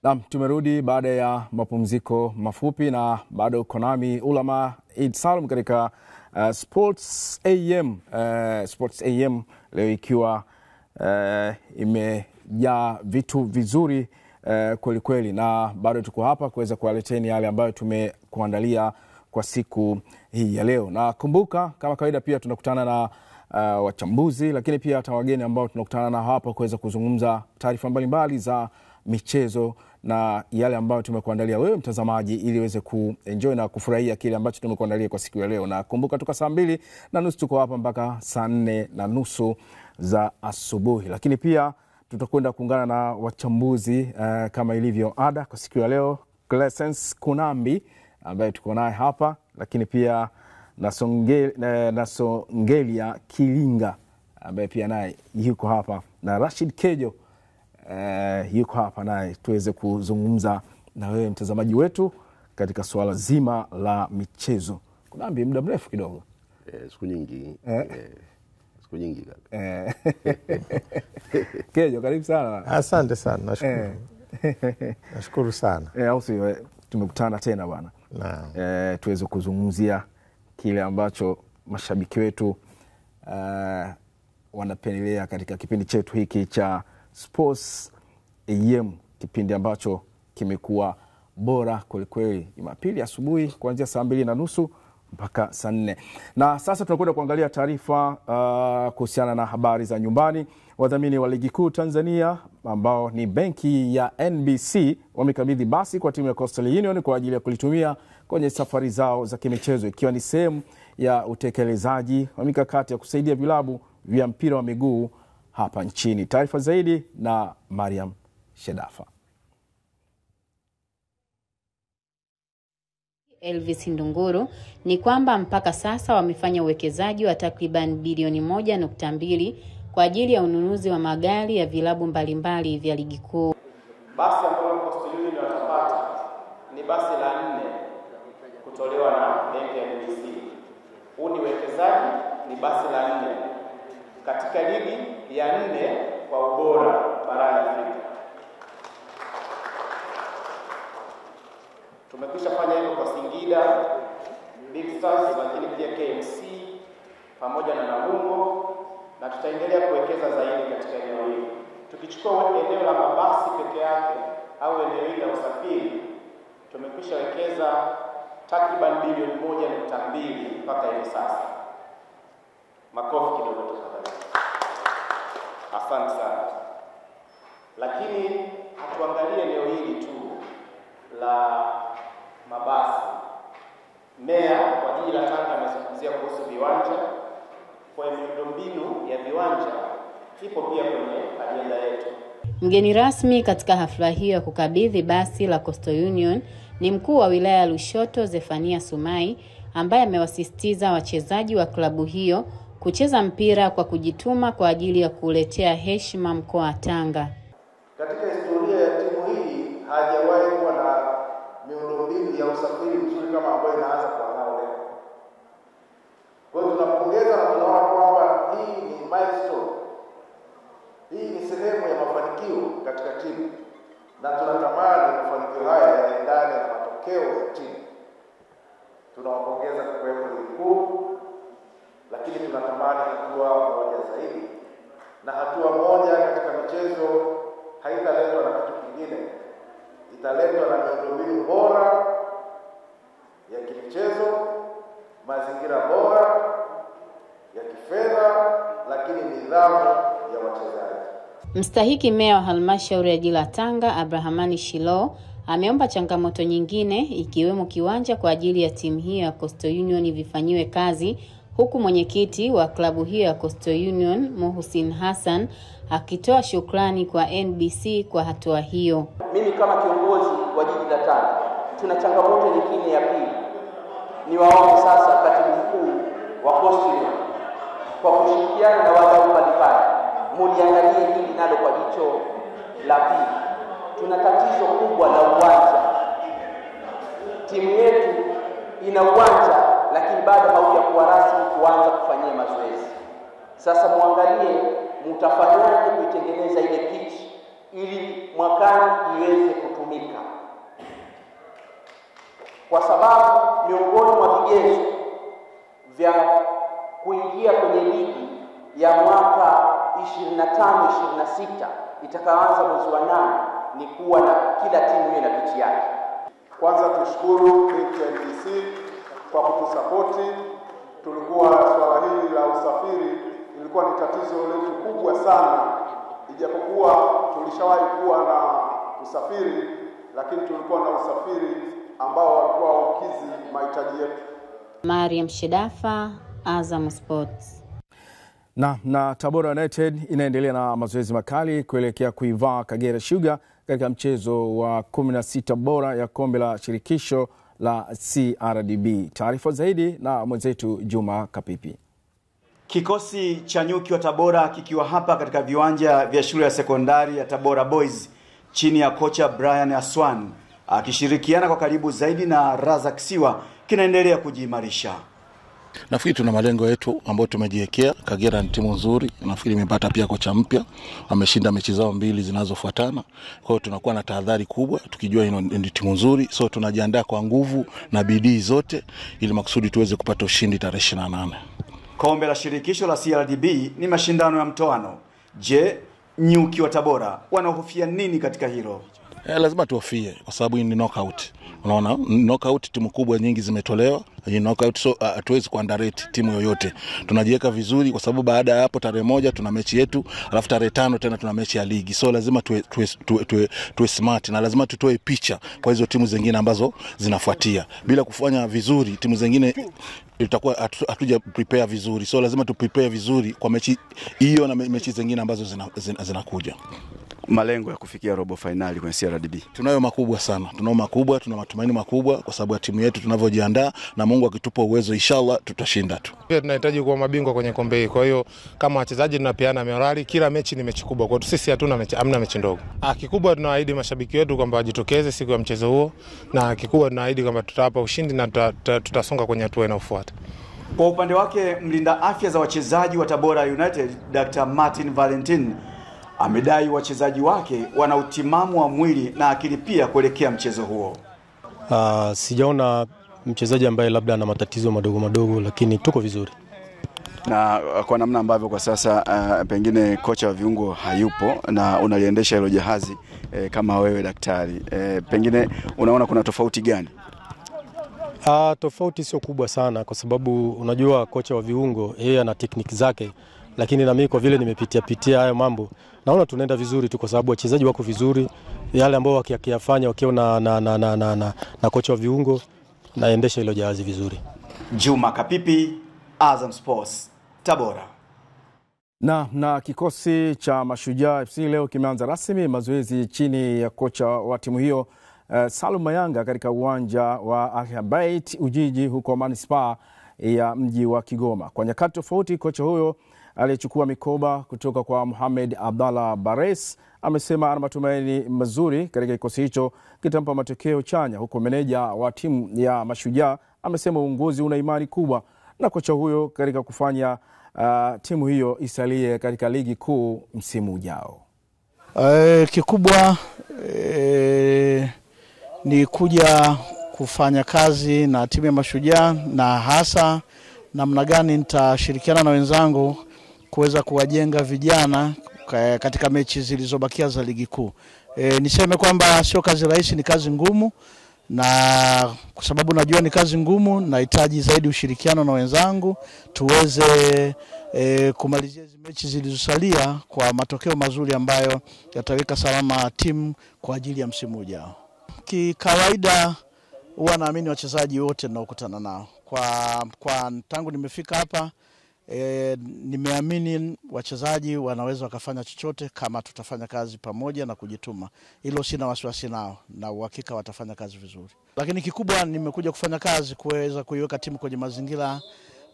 Naam, tumerudi baada ya mapumziko mafupi na bado uko nami Ulama Eid Salum katika Sports AM. Sports AM leo ikiwa imejaa vitu vizuri kweli kweli, na bado tuko hapa kuweza kuwaleteni yale ambayo tumekuandalia kwa siku hii ya leo. Na kumbuka kama kawaida pia tunakutana na wachambuzi, lakini pia hata wageni ambao tunakutana na hapa kuweza kuzungumza taarifa mbalimbali za michezo na yale ambayo tumekuandalia wewe mtazamaji, ili uweze kuenjoy na kufurahia kile ambacho tumekuandalia kwa siku ya leo. Na kumbuka tuka saa 2:30 tuko hapa mpaka saa 4:30 za asubuhi. Lakini pia tutakwenda kuungana na wachambuzi kama ilivyo ada kwa siku ya leo. Clesens Kunambi ambaye tuko naye hapa, lakini pia Nasongelia Kilinga ambaye pia naye yuko hapa, na Rashid Kejo yuko hapa naye tuweze kuzungumza na wewe mtazamaji wetu katika swala zima la michezo. Kunambi, muda mrefu kidogo. Siku nyingi. Siku nyingi kaka. Kejo, karibu sana. Asante sana, nashukuru. Nashukuru sana. Au sio, tumekutana tena bwana. Naam. Tuweze kuzungumzia kile ambacho mashabiki wetu wanapendelea katika kipindi chetu hiki cha Sports AM, kipindi ambacho kimekuwa bora kweli kweli. Jumapili asubuhi kuanzia saa 2:30 mpaka saa 4. Na sasa tunakwenda kuangalia taarifa kuhusiana na habari za nyumbani. Wadhamini wa Ligi Kuu Tanzania ambao ni benki ya NBC wamekabidhi basi kwa timu ya Coastal Union kwa ajili ya kulitumia kwenye safari zao za kimichezo, ikiwa ni sehemu ya utekelezaji wa mikakati ya kusaidia vilabu vya mpira wa miguu hapa nchini. Taarifa zaidi na Mariam Shedafa. Elvis Ndunguru ni kwamba mpaka sasa wamefanya uwekezaji wa takriban bilioni 1.2 kwa ajili ya ununuzi wa magari ya vilabu mbalimbali vya ligi kuu. Basi ambalo Coastal Union watapata ni basi la 4 kutolewa na benki ya NBC. Huu ni uwekezaji, ni basi la 4 katika ligi ya 4 kwa ubora barani Afrika. Tumekwisha fanya hivyo kwa Singida Big Stars, lakini pia KMC pamoja na Namungo, na tutaendelea kuwekeza zaidi katika eneo hili. Tukichukua eneo la mabasi peke yake au eneo hili la usafiri, tumekwisha wekeza takriban bilioni 1.2 mpaka hivi sasa. Makofi kidogo tafadhali. Asante sana. Lakini hatuangalie eneo hili tu la mabasi. Meya wa jiji la Tanga amezungumzia kuhusu viwanja. Kwa miundombinu ya viwanja ipo pia kwenye ajenda yetu. Mgeni rasmi katika hafla hiyo ya kukabidhi basi la Coastal Union ni mkuu wa wilaya ya Lushoto Zefania Sumai, ambaye amewasisitiza wachezaji wa klabu hiyo kucheza mpira kwa kujituma kwa ajili ya kuletea heshima mkoa wa Tanga. Katika historia ya timu hii hajawahi kuwa na miundombinu ya usafiri mzuri kama ambayo inaanza kwa nao leo. Kwa hiyo tunapongeza na tunaona kwamba hii ni milestone. Hii ni sehemu ya mafanikio katika timu, na tunatamani mafanikio haya yaendane na matokeo ya timu. Tunawapongeza kwa kuwepo ligi kuu, lakini tunatamani hatua moja zaidi, na hatua moja katika michezo haitaletwa na kitu kingine, italetwa na miundombinu bora ya kimichezo, mazingira bora ya kifedha, lakini nidhamu ya wachezaji. Mstahiki meya wa halmashauri ya jiji la Tanga Abrahamani Shilo ameomba changamoto nyingine ikiwemo kiwanja kwa ajili ya timu hiyo ya Coastal Union vifanyiwe kazi, huku mwenyekiti wa klabu hiyo ya Coastal Union Muhsin Hassan akitoa shukrani kwa NBC kwa hatua hiyo. Mimi kama kiongozi wa jiji la Tanga, tuna changamoto nyingine ya pili. Niwaombe sasa katibu mkuu wa Coastal Union kwa kushirikiana na wadau mbalimbali muliangalie hili nalo kwa jicho la pili. Tuna tatizo kubwa la uwanja. Timu yetu ina uwanja lakini bado haujakuwa rasmi kuanza kufanyia mazoezi. Sasa muangalie mtafanyaje kuitengeneza ile pitch ili mwakani iweze kutumika, kwa sababu miongoni mwa vigezo vya kuingia kwenye ligi ya mwaka 25-26 itakaanza mwezi wa 8 ni kuwa na kila timu iwe na pichi yake. Kwanza tushukuru benki ya NBC kwa kutusapoti. Tulikuwa swala hili la usafiri ilikuwa ni tatizo letu kubwa sana, ijapokuwa tulishawahi kuwa na usafiri, lakini tulikuwa na usafiri ambao walikuwa ukizi mahitaji yetu. Mariam Shedafa, Azam Sports. Na Tabora United inaendelea na mazoezi makali kuelekea kuivaa Kagera Sugar katika mchezo wa 16 bora ya kombe la shirikisho la CRDB. Taarifa zaidi na mwenzetu Juma Kapipi. Kikosi cha nyuki wa Tabora kikiwa hapa katika viwanja vya shule ya sekondari ya Tabora Boys chini ya kocha Brian Aswan akishirikiana kwa karibu zaidi na Razak Siwa kinaendelea kujiimarisha. Nafikiri tuna malengo yetu ambayo tumejiwekea. Kagera ni timu nzuri, nafikiri imepata pia kocha mpya, ameshinda mechi zao 2 zinazofuatana. Kwa hiyo tunakuwa na tahadhari kubwa tukijua ni timu nzuri, so tunajiandaa kwa nguvu na bidii zote ili makusudi tuweze kupata ushindi tarehe 28. Kombe la shirikisho la CRDB ni mashindano ya mtoano. Je, nyuki wa Tabora wanahofia nini katika hilo? Lazima tuhofie kwa sababu hii ni knockout. Unaona, knockout timu kubwa nyingi zimetolewa. Hii knockout, so hatuwezi kuunderrate timu yoyote. Tunajiweka vizuri kwa sababu baada ya hapo tarehe 1 tuna mechi yetu, alafu tarehe 5 tena tuna mechi ya ligi. So lazima tuwe smart na lazima tutoe picha kwa hizo timu zingine ambazo zinafuatia. Bila kufanya vizuri timu zingine itakuwa hatuja prepare vizuri. So lazima tu prepare vizuri kwa mechi hiyo na mechi zingine ambazo zinakuja. Malengo ya kufikia robo finali kwenye CRDB tunayo makubwa sana. Tunao makubwa, tuna matumaini makubwa kwa sababu ya timu yetu tunavyojiandaa, na Mungu akitupa uwezo inshallah tutashinda tu. Pia tunahitaji kuwa mabingwa kwenye kombe hili. Kwa hiyo kama wachezaji tunapeana morali, kila mechi ni mechi kubwa. Kwa hiyo sisi hamna mechi ndogo. Kikubwa tunaahidi mashabiki wetu kwamba wajitokeze siku ya mchezo huo, na kikubwa tunaahidi kwamba tutawapa ushindi na tutasonga kwenye hatua inayofuata. Kwa upande wake mlinda afya za wachezaji wa Tabora United Dr. Martin Valentin amedai wachezaji wake wana utimamu wa mwili na akili pia kuelekea mchezo huo. Sijaona mchezaji ambaye labda ana matatizo madogo, lakini tuko vizuri. Na kwa namna ambavyo kwa sasa pengine kocha wa viungo hayupo na unaliendesha hilo jahazi kama wewe daktari, pengine unaona kuna tofauti gani? Tofauti sio kubwa sana kwa sababu unajua kocha wa viungo yeye ana technique zake, lakini na mimi kwa vile nimepitia hayo mambo naona tunaenda vizuri tu kwa sababu wachezaji wako vizuri. Yale ambao wakiyafanya wakiwa na kocha wa viungo naendesha hilo jahazi vizuri. Juma Kapipi, Azam Sports, Tabora. Na kikosi cha Mashujaa FC leo kimeanza rasmi mazoezi chini ya kocha wa timu hiyo Salum Mayanga katika uwanja wa Al-Bait Ujiji huko Manispaa ya mji wa Kigoma. Kwa nyakati tofauti kocha huyo aliyechukua mikoba kutoka kwa Mohamed Abdallah Bares amesema ana matumaini mazuri katika kikosi hicho kitampa matokeo chanya, huko meneja wa timu ya Mashujaa amesema uongozi una imani kubwa na kocha huyo katika kufanya timu hiyo isalie katika ligi kuu msimu ujao. Kikubwa ni kuja kufanya kazi na timu ya Mashujaa, na hasa namna gani nitashirikiana na wenzangu kuweza kuwajenga vijana katika mechi zilizobakia za ligi kuu. Niseme kwamba sio kazi rahisi, ni kazi ngumu, na kwa sababu najua ni kazi ngumu nahitaji zaidi ushirikiano na wenzangu tuweze kumalizia hizo mechi zilizosalia kwa matokeo mazuri ambayo yataweka salama timu kwa ajili ya msimu ujao. Kikawaida huwa naamini wachezaji wote ninaokutana nao kwa tangu nimefika hapa nimeamini wachezaji wanaweza wakafanya chochote kama tutafanya kazi pamoja na kujituma. Hilo sina wasiwasi nao na uhakika watafanya kazi vizuri. Lakini kikubwa nimekuja kufanya kazi kuweza kuiweka timu kwenye mazingira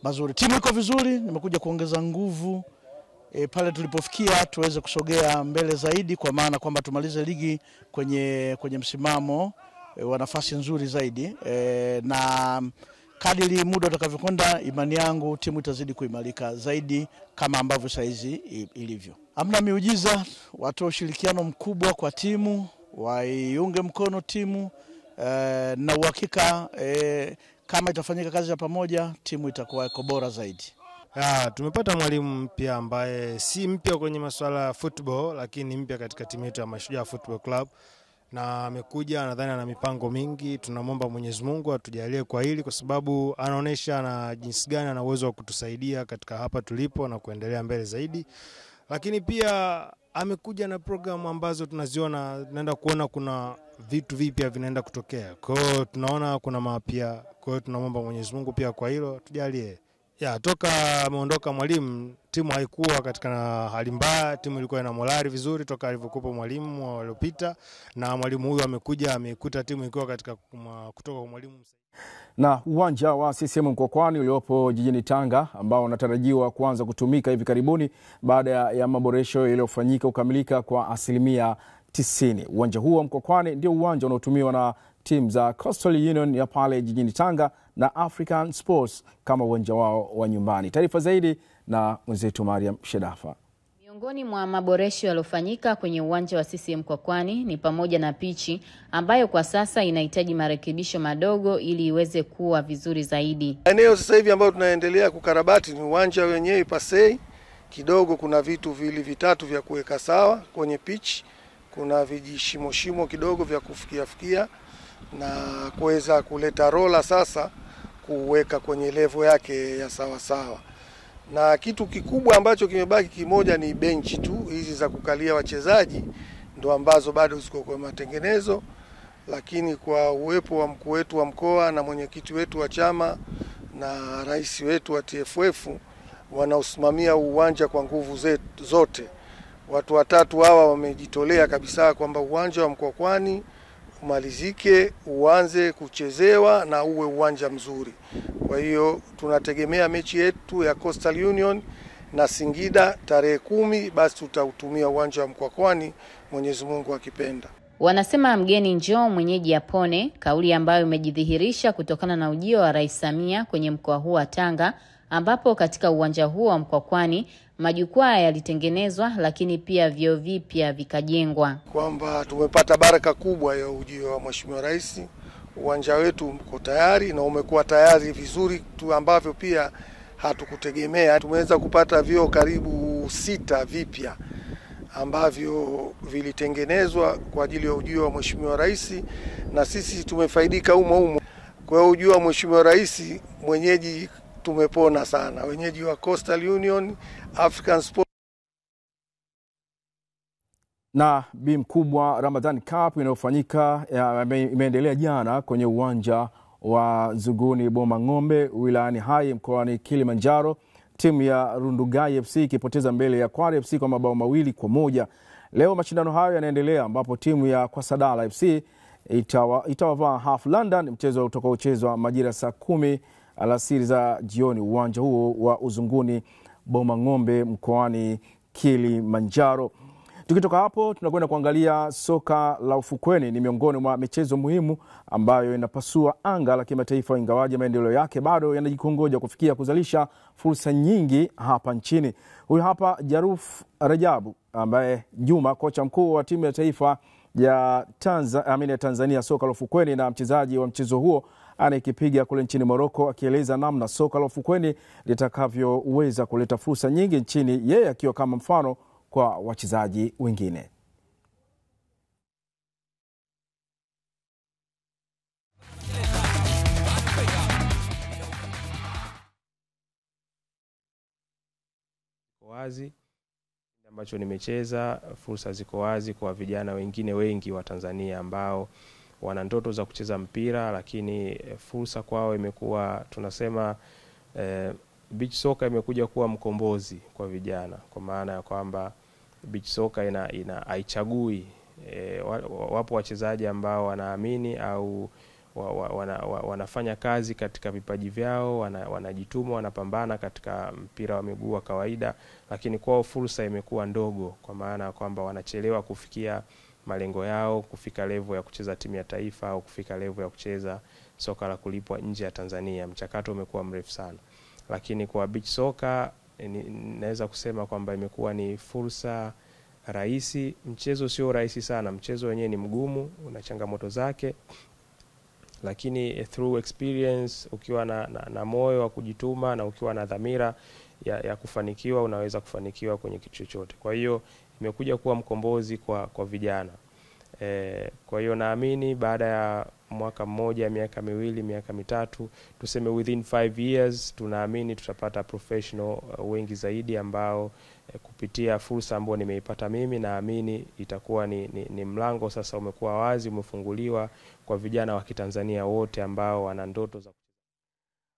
mazuri. Timu iko vizuri, nimekuja kuongeza nguvu pale tulipofikia tuweze kusogea mbele zaidi, kwa maana kwamba tumalize ligi kwenye msimamo wa nafasi nzuri zaidi, na kadiri muda utakavyokwenda, imani yangu timu itazidi kuimarika zaidi kama ambavyo saizi ilivyo. Hamna miujiza, watu ushirikiano mkubwa kwa timu, waiunge mkono timu na uhakika kama itafanyika kazi ya pamoja, timu itakuwa iko bora zaidi. Tumepata mwalimu mpya ambaye si mpya kwenye masuala ya football, lakini mpya katika timu yetu ya Mashujaa Football Club, na amekuja nadhani ana mipango mingi. Tunamwomba Mwenyezi Mungu atujalie kwa hili, kwa sababu anaonesha na jinsi gani ana uwezo wa kutusaidia katika hapa tulipo na kuendelea mbele zaidi. Lakini pia amekuja na programu ambazo tunaziona, tunaenda kuona kuna vitu vipya vinaenda kutokea. Kwa hiyo tunaona kuna mapya. Kwa hiyo tunamwomba Mwenyezi Mungu pia kwa hilo tujalie. Toka ameondoka mwalimu, timu haikuwa katika hali mbaya, timu ilikuwa ina morali vizuri toka alivyokuwa mwalimu waliopita, na mwalimu huyu amekuja amekuta timu ikiwa katika kutoka kwa mwalimu. Na uwanja wa CCM Mkwakwani uliopo jijini Tanga ambao unatarajiwa kuanza kutumika hivi karibuni baada ya maboresho yaliyofanyika kukamilika kwa 90%. Uwanja huo Mkwakwani ndio uwanja unaotumiwa na timu za Coastal Union ya pale jijini Tanga na African Sports kama uwanja wao wa nyumbani. Taarifa zaidi na mwenzetu Mariam Shedafa. Miongoni mwa maboresho yaliyofanyika kwenye uwanja wa CCM Mkwakwani ni pamoja na pichi ambayo kwa sasa inahitaji marekebisho madogo ili iweze kuwa vizuri zaidi. Eneo sasa hivi ambao tunaendelea kukarabati ni uwanja wenyewe pasei. Kidogo kuna vitu vitatu vya kuweka sawa kwenye pitch. Kuna vijishimo kidogo vya kufikia na kuweza kuleta rola sasa kuweka kwenye level yake ya sawa. Na kitu kikubwa ambacho kimebaki kimoja ni benchi tu, hizi za kukalia wachezaji ndo ambazo bado ziko kwa matengenezo, lakini kwa uwepo wa mkuu wetu wa mkoa na mwenyekiti wetu wa chama na rais wetu wa TFF wanaosimamia uwanja kwa nguvu zote. Watu watatu hawa wamejitolea kabisa kwamba uwanja wa Mkwakwani umalizike, uanze kuchezewa na uwe uwanja mzuri. Kwa hiyo tunategemea mechi yetu ya Coastal Union na Singida tarehe 10, basi tutautumia uwanja wa Mkwakwani, Mwenyezi Mungu akipenda. Wanasema mgeni njoo mwenyeji apone, kauli ambayo imejidhihirisha kutokana na ujio wa Rais Samia kwenye mkoa huu wa Tanga, ambapo katika uwanja huu wa Mkwakwani majukwaa yalitengenezwa, lakini pia vyoo vipya vikajengwa. Kwamba tumepata baraka kubwa ya ujio wa Mheshimiwa Rais. Uwanja wetu uko tayari na umekuwa tayari vizuri tu, ambavyo pia hatukutegemea. Tumeweza kupata vyoo karibu 6 vipya ambavyo vilitengenezwa kwa ajili ya ujio wa Mheshimiwa Rais, na sisi tumefaidika humo. Kwa hiyo ujio wa Mheshimiwa Rais, mwenyeji tumepona sana, wenyeji wa Coastal Union, African Sports. Na bimu kubwa Ramadan Cup inayofanyika imeendelea jana kwenye uwanja wa Zuguni Boma Ng'ombe wilayani Hai mkoani Kilimanjaro, timu ya Rundugai FC ikipoteza mbele ya Kware FC kwa mabao 2-1. Leo mashindano hayo yanaendelea ambapo timu ya Kwasadala FC itawavaa Half London, mchezo utakaochezwa majira saa 10 alasiri za jioni uwanja huo wa Uzunguni Boma Ng'ombe mkoani Kilimanjaro. Tukitoka hapo tunakwenda kuangalia soka la ufukweni. Ni miongoni mwa michezo muhimu ambayo inapasua anga la kimataifa, ingawaje maendeleo yake bado yanajikongoja kufikia kuzalisha fursa nyingi hapa nchini. Huyu hapa Jaruf Rajabu ambaye Juma, kocha mkuu wa timu ya taifa ya Tanzania soka la ufukweni na mchezaji wa mchezo huo anayekipiga kule nchini Morocco, akieleza namna soka la ufukweni litakavyoweza kuleta fursa nyingi nchini, yeye akiwa kama mfano kwa wachezaji wengine. Wazi ambacho nimecheza, fursa ziko wazi kwa vijana wengine wengi wa Tanzania ambao wana ndoto za kucheza mpira, lakini fursa kwao imekuwa, tunasema beach soccer imekuja kuwa mkombozi kwa vijana, kwa maana ya kwamba beach soccer haichagui. Wapo wachezaji ambao wanaamini au wanafanya kazi katika vipaji vyao, wanajituma, wanapambana katika mpira wa miguu wa kawaida, lakini kwao fursa imekuwa ndogo, kwa maana ya kwamba wanachelewa kufikia malengo yao, kufika level ya kucheza timu ya taifa au kufika level ya kucheza soka la kulipwa nje ya Tanzania. Mchakato umekuwa mrefu sana. Lakini kwa beach soccer naweza kusema kwamba imekuwa ni fursa rahisi. Mchezo sio rahisi sana, mchezo wenyewe ni mgumu, una changamoto zake. Lakini through experience, ukiwa na moyo wa kujituma na ukiwa na dhamira ya kufanikiwa, unaweza kufanikiwa kwenye kitu chochote. Kwa hiyo imekuja kuwa mkombozi kwa vijana. Kwa hiyo naamini baada ya mwaka mmoja, miaka miwili, miaka mitatu, tuseme within 5 years, tunaamini tutapata professional wengi zaidi ambao kupitia fursa ambayo nimeipata mimi, naamini itakuwa ni mlango sasa umekuwa wazi, umefunguliwa kwa vijana wa Kitanzania wote ambao wana ndoto za.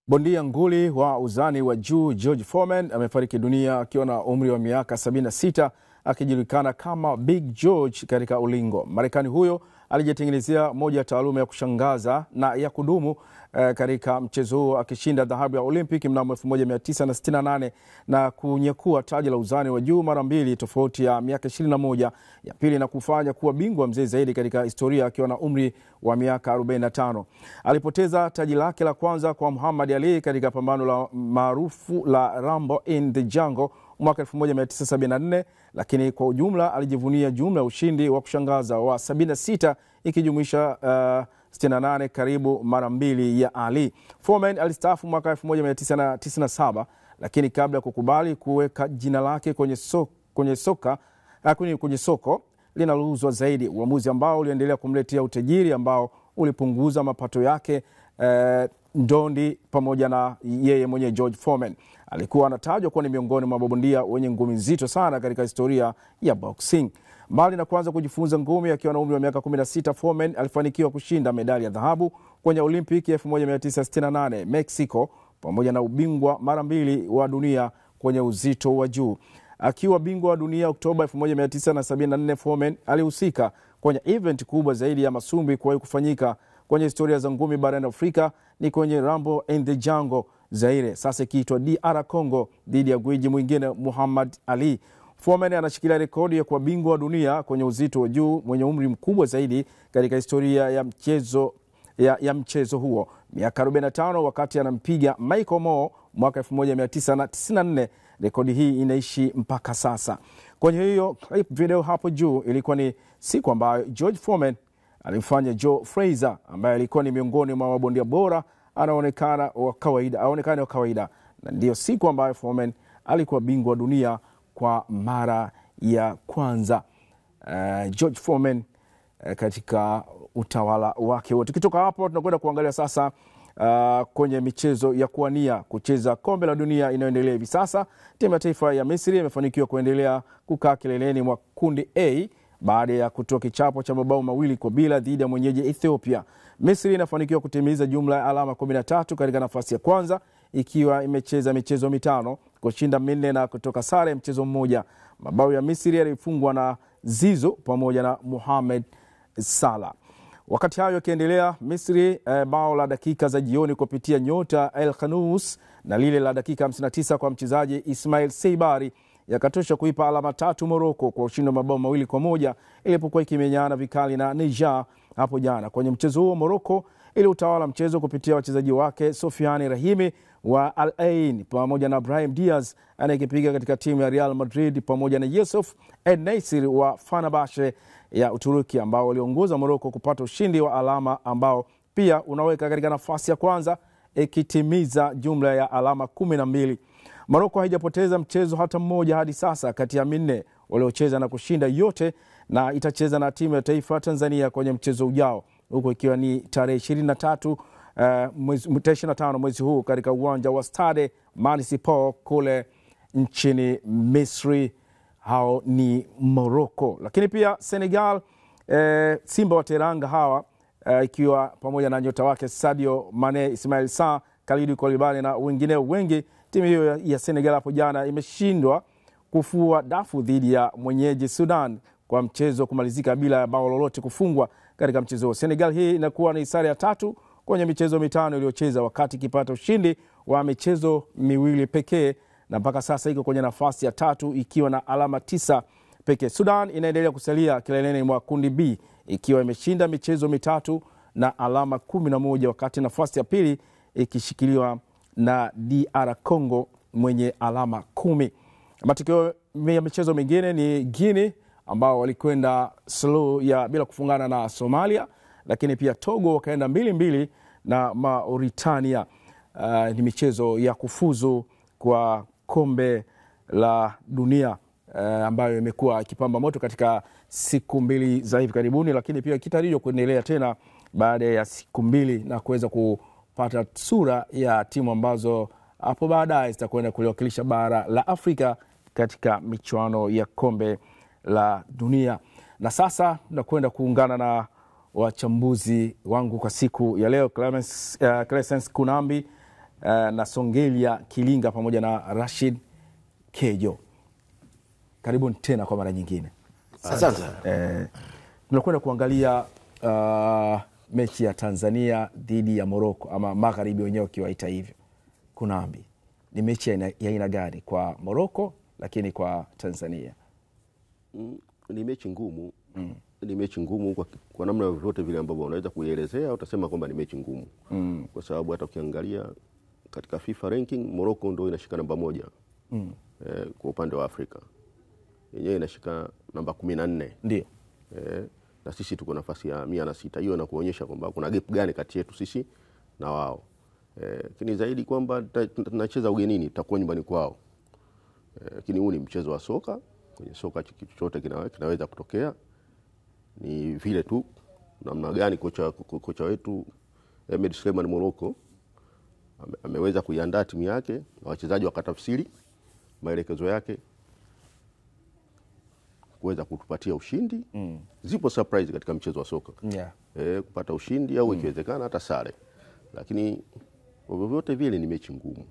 Bondia nguli wa uzani wa juu George Foreman amefariki dunia akiwa na umri wa miaka 76, akijulikana kama Big George katika ulingo. Marekani huyo alijitengenezea moja ya taaluma ya kushangaza na ya kudumu katika mchezo huo, akishinda dhahabu ya Olympic mnamo 1968 na kunyakua taji la uzani wa juu mara mbili tofauti ya miaka 21 ya pili, na kufanya kuwa bingwa mzee zaidi katika historia akiwa na umri wa miaka 45. Alipoteza taji lake la kwanza kwa Muhammad Ali katika pambano la maarufu la Rumble in the Jungle mwaka 1974, lakini kwa ujumla alijivunia jumla ya ushindi wa kushangaza wa 76 ikijumuisha 68 karibu mara mbili ya Ali. Foreman alistaafu mwaka 1997, lakini kabla ya kukubali kuweka jina lake kwenye soko linalouzwa zaidi, uamuzi ambao uliendelea kumletea utajiri ambao ulipunguza mapato yake ndondi pamoja na yeye mwenye. George Foreman alikuwa anatajwa kuwa ni miongoni mwa mabondia wenye ngumi nzito sana katika historia ya boxing. Mbali na kuanza kujifunza ngumi akiwa na umri wa miaka 16, Foreman alifanikiwa kushinda medali ya dhahabu kwenye Olympic 1968 Mexico, pamoja na ubingwa mara mbili wa dunia kwenye uzito wa juu. Akiwa bingwa wa dunia Oktoba 1974, Foreman alihusika kwenye event kubwa zaidi ya masumbi kuwahi kufanyika kwenye historia za ngumi barani Afrika, ni kwenye Rumble in the Jungle Zaire, sasa ikiitwa DR Congo, dhidi ya gwiji mwingine Muhammad Ali. Foreman anashikilia rekodi ya kuwa bingwa wa dunia kwenye uzito wa juu mwenye umri mkubwa zaidi katika historia ya mchezo huo, miaka 45, wakati anampiga Michael Moore mwaka 1994. Rekodi hii inaishi mpaka sasa. Kwenye hiyo clip video hapo juu ilikuwa ni siku ambayo George Foreman alimfanya Joe Frazier, ambaye alikuwa ni miongoni mwa mabondia bora anaonekana wa kawaida, na ndio siku ambayo Foreman alikuwa bingwa wa dunia kwa mara ya kwanza. George Foreman katika utawala wake wote. Tukitoka hapo tunakwenda kuangalia sasa kwenye michezo ya kuwania kucheza kombe la dunia inayoendelea hivi sasa. Timu ya taifa ya Misri imefanikiwa kuendelea kukaa kileleni mwa kundi A baada ya kutoa kichapo cha mabao 2-0 dhidi ya mwenyeji Ethiopia. Misri inafanikiwa kutimiza jumla ya alama 13 katika nafasi ya kwanza, ikiwa imecheza michezo 5, kushinda 4 na kutoka sare mchezo mmoja. Mabao ya Misri yalifungwa na Zizo pamoja na Mohamed Salah. Wakati hayo yakiendelea, Misri bao la dakika za jioni kupitia nyota El Khanous na lile la dakika 59 kwa mchezaji Ismail Seibari yakatosha kuipa alama 3 Morocco kwa ushindi wa mabao 2-1 ilipokuwa ikimenyana vikali na Niger hapo jana. Kwenye mchezo huo, Morocco iliutawala mchezo kupitia wachezaji wake Sofiane Rahimi wa Al Ain pamoja na Brahim Diaz anayekipiga katika timu ya Real Madrid pamoja na Yusuf El-Nassir wa Fenerbahce ya Uturuki, ambao waliongoza Morocco kupata ushindi wa alama ambao pia unaweka katika nafasi ya kwanza ikitimiza jumla ya alama 12. Morocco haijapoteza mchezo hata mmoja hadi sasa kati ya 4 waliocheza na kushinda yote, na itacheza na timu ya taifa Tanzania kwenye mchezo ujao, huko ikiwa ni tarehe 25 mwezi huu katika uwanja wa Stade Municipal kule nchini Misri. Hao ni Morocco. Lakini pia Senegal, Simba wa Teranga hawa ikiwa pamoja na nyota wake Sadio Mane, Ismail Sarr, Kalidou Koulibaly na wengine wengi. Timu hiyo ya Senegal hapo jana imeshindwa kufua dafu dhidi ya mwenyeji Sudan kwa mchezo kumalizika bila ya bao lolote kufungwa katika mchezo huo. Senegal hii inakuwa ni sare ya 3 kwenye michezo 5 iliyocheza, wakati ikipata ushindi wa michezo 2 pekee, na mpaka sasa iko kwenye nafasi ya 3 ikiwa na alama 9 pekee. Sudan inaendelea kusalia kileleni mwa kundi B ikiwa imeshinda michezo 3 na alama 11, wakati nafasi ya pili ikishikiliwa na DR Congo mwenye alama 10. Matokeo ya michezo mingine ni Guinea ambao walikwenda slow ya bila kufungana na Somalia, lakini pia Togo wakaenda 2-2 na Mauritania. Ni michezo ya kufuzu kwa kombe la dunia ambayo imekuwa ikipamba moto katika siku mbili za hivi karibuni, lakini pia kitarajiwa kuendelea tena baada ya siku mbili na kuweza kupata sura ya timu ambazo hapo baadaye zitakwenda kuliwakilisha bara la Afrika katika michuano ya kombe la dunia. Na sasa nakwenda kuungana na wachambuzi wangu kwa siku ya leo, Clemence Kunambi na Songelia Kilinga pamoja na Rashid Kejo. Karibuni tena kwa mara nyingine. Asante. Tunakwenda kuangalia mechi ya Tanzania dhidi ya Morocco, ama Magharibi wenyewe kiwaita hivyo. Kunambi, ni mechi ya aina gani kwa Morocco lakini kwa Tanzania? Ni mechi ngumu. Ni mechi ngumu kwa namna vyote vile ambavyo unaweza kuielezea, utasema kwamba ni mechi ngumu. Kwa sababu hata ukiangalia katika FIFA ranking Morocco ndio inashika namba 1. Kwa upande wa Afrika. Yenyewe inashika namba 14. Ndio. Na sisi tuko nafasi ya 106. Hiyo inakuonyesha kwamba kuna gap gani kati yetu sisi na wao. Lakini zaidi kwamba tunacheza ugenini, tutakuwa nyumbani kwao. Lakini huu ni mchezo wa soka. Kwenye soka kitu chochote kinaweza kutokea. Ni vile tu namna gani kocha wetu Ahmed Suleiman Morocco ameweza kuiandaa timu yake na wachezaji wakatafsiri maelekezo yake kuweza kutupatia ushindi. Zipo surprise katika mchezo wa soka. Kupata ushindi au ikiwezekana hata sare. Lakini vyovyote vile ni mechi ngumu.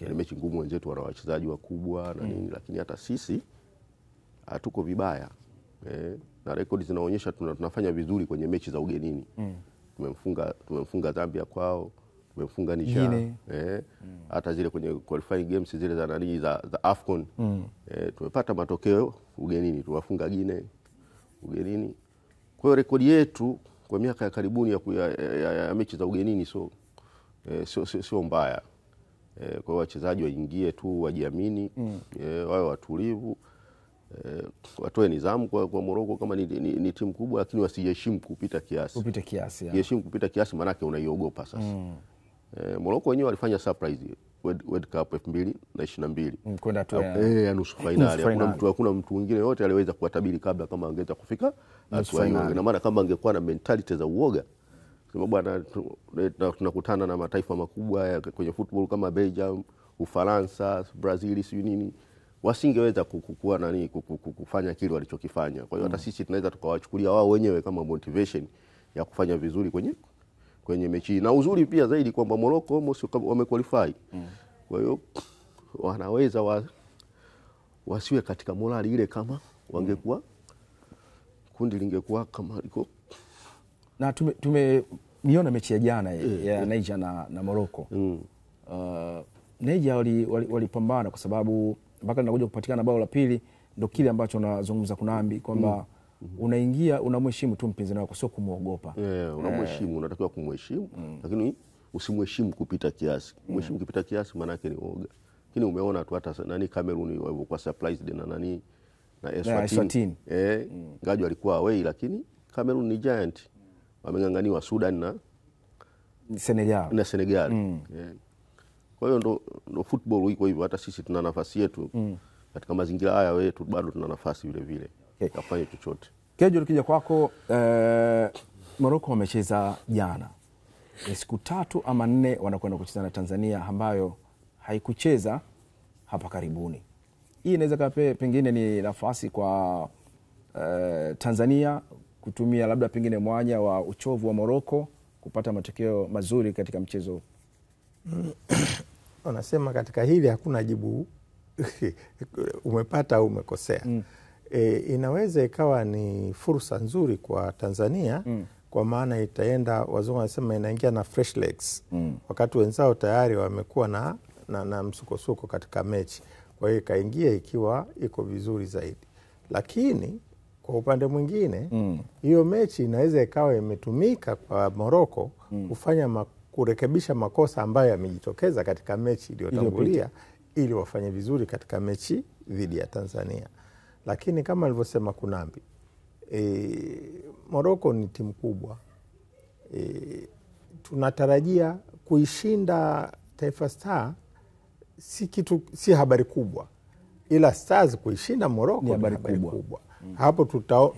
Ni mechi ngumu, wenzetu wana wachezaji wakubwa na nini, lakini hata sisi hatuko vibaya. Na rekodi zinaonyesha tunafanya vizuri kwenye mechi za ugenini. Tumemfunga Zambia kwao, tumemfunga Niger. Hata zile kwenye qualifying games zile za nani za AFCON. Tumepata matokeo ugenini, tuwafunga Guinea ugenini. Kwa hiyo rekodi yetu kwa miaka ya karibuni ya mechi za ugenini sio mbaya. Kwa hiyo wachezaji waingie tu, wajiamini, wawe watulivu, watoe nidhamu kwa Morocco kama ni timu kubwa, lakini wasiheshimu kupita kiasi. Heshimu kupita kiasi maana yake unaiogopa sasa. Morocco wenyewe walifanya surprise World Cup 2022. Kwenda tu ya nusu finali. Hakuna mtu mwingine yote aliweza kuwatabiri kabla kama angeweza kufika hatua hiyo. Na maana kama angekuwa na mentality za uoga, sema bwana tunakutana na mataifa makubwa kwenye football kama Belgium, Ufaransa, Brazil, si nini, wasingeweza kukua kufanya kile walichokifanya. Kwa hiyo hata sisi tunaweza tukawachukulia wao wenyewe kama motivation ya kufanya vizuri kwenye mechi. Na uzuri pia zaidi kwamba Morocco almost wamequalify. Kwa hiyo wanaweza wasiwe katika morali ile kama wangekuwa kundi lingekuwa kama liko. Na tumeiona mechi ya jana ya Niger na Morocco. Niger walipambana kwa sababu mpaka linakuja kupatikana bao la pili, ndio kile ambacho nazungumza Kunambi kwamba unaingia unamheshimu tu mpinzani wako, sio kumuogopa. Unamheshimu, unatakiwa kumheshimu, lakini usimheshimu kupita kiasi. Kumheshimu kupita kiasi maana yake ni uoga. Lakini umeona tu hata Cameroon walikuwa surprised na Eswatini. Ngaju alikuwa away, lakini Cameroon ni giant. Wameng'ang'aniwa Sudan na Senegal. Kwa hiyo ndo football iko hivyo. Hata sisi tuna nafasi yetu katika mazingira haya, wetu bado tuna nafasi vile vile kufanya chochote. Kejo, tukija kwako, Morocco wamecheza jana. Siku 3 ama 4 wanakwenda kucheza na Tanzania ambayo haikucheza hapa karibuni. Hii inaweza kuwa pengine ni nafasi kwa Tanzania kutumia labda pengine mwanya wa uchovu wa Morocco kupata matokeo mazuri katika mchezo. Wanasema katika hili hakuna jibu umepata au umekosea. Inaweza ikawa ni fursa nzuri kwa Tanzania kwa maana itaenda, wazungu wanasema inaingia na fresh legs. Wakati wenzao tayari wamekuwa na msukosuko katika mechi. Kwa hiyo ikaingia ikiwa iko vizuri zaidi. Lakini Kwa upande mwingine hiyo mechi inaweza ikawa imetumika kwa Morocco kufanya kurekebisha makosa ambayo yamejitokeza katika mechi iliyotangulia ili wafanye vizuri katika mechi dhidi ya Tanzania. Lakini kama alivyosema Kunambi, Morocco ni timu kubwa. Tunatarajia kuishinda Taifa Star si habari kubwa, ila Stars kuishinda Morocco ni habari kubwa. Hapo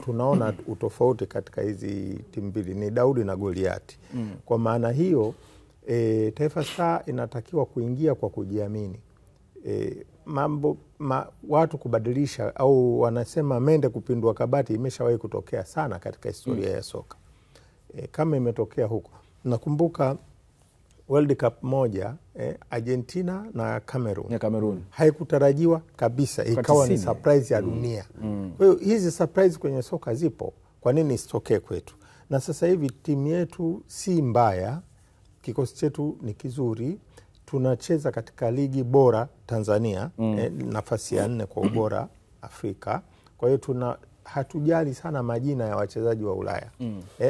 tunaona utofauti katika hizi timu mbili, ni Daudi na Goliati. Kwa maana hiyo Taifa Star inatakiwa kuingia kwa kujiamini. Watu kubadilisha au wanasema mende kupindua kabati imeshawahi kutokea sana katika historia ya soka. Kama imetokea huko, nakumbuka World Cup moja Argentina na Cameroon haikutarajiwa kabisa, ikawa ni surprise ya dunia. Kwa hiyo hizi surprise kwenye soka zipo, kwa nini isitokee kwetu? Na sasa hivi timu yetu si mbaya, kikosi chetu ni kizuri, tunacheza katika ligi bora Tanzania, nafasi ya 4 kwa ubora Afrika. Kwa hiyo hatujali sana majina ya wachezaji wa Ulaya.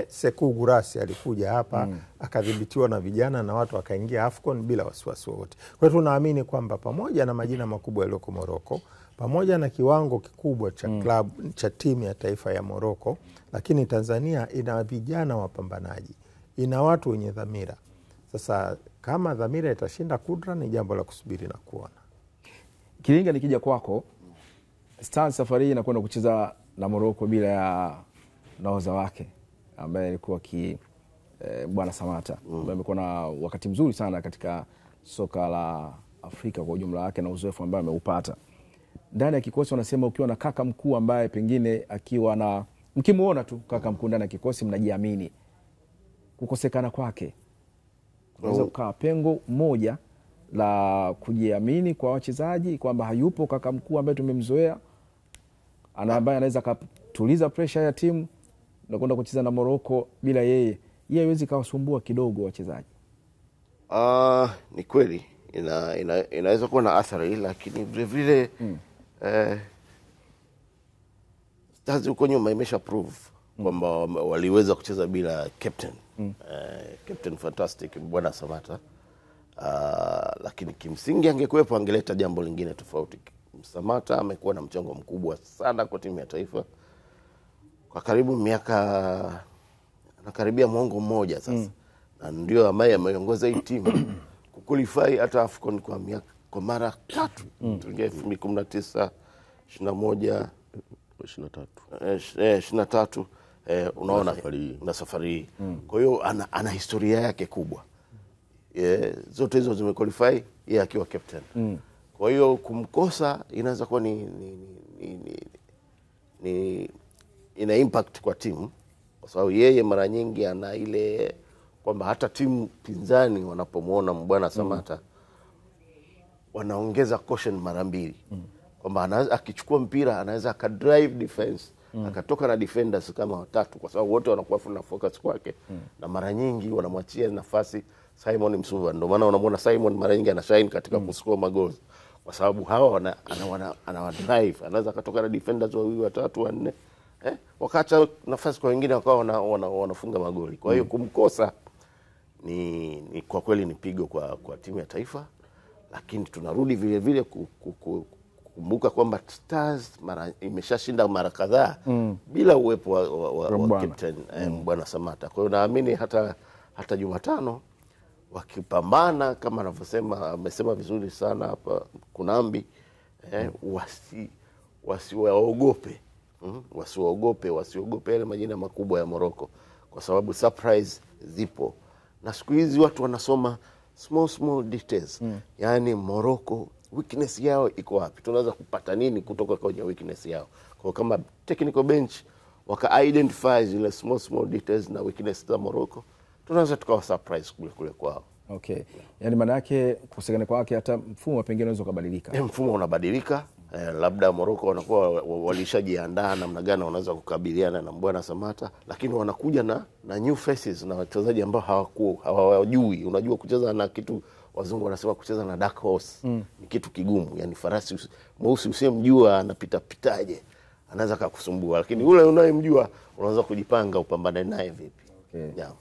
Sekou Gurasi alikuja hapa akadhibitiwa na vijana na watu wakaingia AFCON bila wasiwasi wote. Kwa hiyo tunaamini kwamba pamoja na majina makubwa yaliyoko Morocco, pamoja na kiwango kikubwa cha klabu cha timu ya taifa ya Morocco, lakini Tanzania ina vijana wapambanaji, ina watu wenye dhamira. Sasa kama dhamira itashinda kudra, ni jambo la kusubiri na kuona. Kilinga, nikija kwako, Stars safari hii inakwenda kucheza na Morocco bila ya nahodha wake ambaye alikuwa Bwana Samata, ambaye amekuwa na wakati mzuri sana katika soka la Afrika kwa ujumla wake na uzoefu ambao ameupata. Ndani ya kikosi wanasema ukiwa na kaka mkuu ambaye pengine akiwa na mkimuona tu kaka mkuu ndani ya kikosi mnajiamini, kukosekana kwake unaweza kukaa pengo moja la kujiamini kwa wachezaji kwamba hayupo kaka mkuu ambaye tumemzoea, ambaye anaweza kutuliza pressure ya timu na kwenda kucheza na Morocco bila yeye haiwezi kawasumbua kidogo wachezaji. Ni kweli inaweza kuwa na athari, lakini vile vile Stars huko nyuma imesha prove kwamba waliweza kucheza bila captain. Captain fantastic Bwana Samata. Lakini kimsingi angekuwepo angeleta jambo lingine tofauti. Samata amekuwa na mchango mkubwa sana kwa timu ya taifa kwa karibu miaka nakaribia mwongo mmoja sasa. Na ndio ambaye ameongoza hii timu kuqualify hata AFCON kwa mara 3. Tuliingia 2019, 21, 23. Unaona na safari hii. Kwa hiyo ana historia yake kubwa. Zote hizo zimequalify yeye akiwa captain. Kwa hiyo kumkosa inaweza kuwa ni ina impact kwa timu, kwa sababu yeye mara nyingi ana ile kwamba hata timu pinzani wanapomuona Bwana Samata wanaongeza caution mara 2. Kwamba anaweza akichukua mpira anaweza akadrive defense, akatoka na defenders kama 3, kwa sababu wote wanakuwa full focus kwake. Na mara nyingi wanamwachia nafasi Simon Msuva. Ndio maana unamuona Simon mara nyingi anashine katika kuscore magoli, kwa sababu hawa ana drive, anaweza katoka na defenders 2, 3, 4, wakaacha nafasi kwa wengine wakawa wanafunga magoli. Kwa hiyo kumkosa ni kwa kweli ni pigo kwa timu ya taifa, lakini tunarudi vile vile kukumbuka kwamba Stars imeshashinda mara kadhaa bila uwepo wa captain Bwana Samata. Kwa hiyo naamini hata Jumatano wakipambana kama anavyosema, amesema vizuri sana hapa Kunambi, wasiogope yale majina makubwa ya Morocco, kwa sababu surprise zipo. Na siku hizi watu wanasoma small details. Yaani Morocco weakness yao iko wapi? Tunaweza kupata nini kutoka kwenye weakness yao? Kwa kama technical bench waka identify zile small details na weakness za Morocco, tunaweza tukawa surprise kule kwao. Okay. Yaani maana yake kukosekana kwake hata mfumo pengine unaweza kubadilika. Mfumo unabadilika. Labda Morocco wanakuwa walishajiandaa namna gani wanaweza kukabiliana na Bwana Samata, lakini wanakuja na new faces na wachezaji ambao hawajui. Unajua kucheza na kitu wazungu wanasema kucheza na dark horse ni kitu kigumu. Yani farasi mweusi usiyemjua anapita pitaje, anaweza kukusumbua, lakini ule unayemjua unaweza kujipanga upambane naye vipi. Yeah.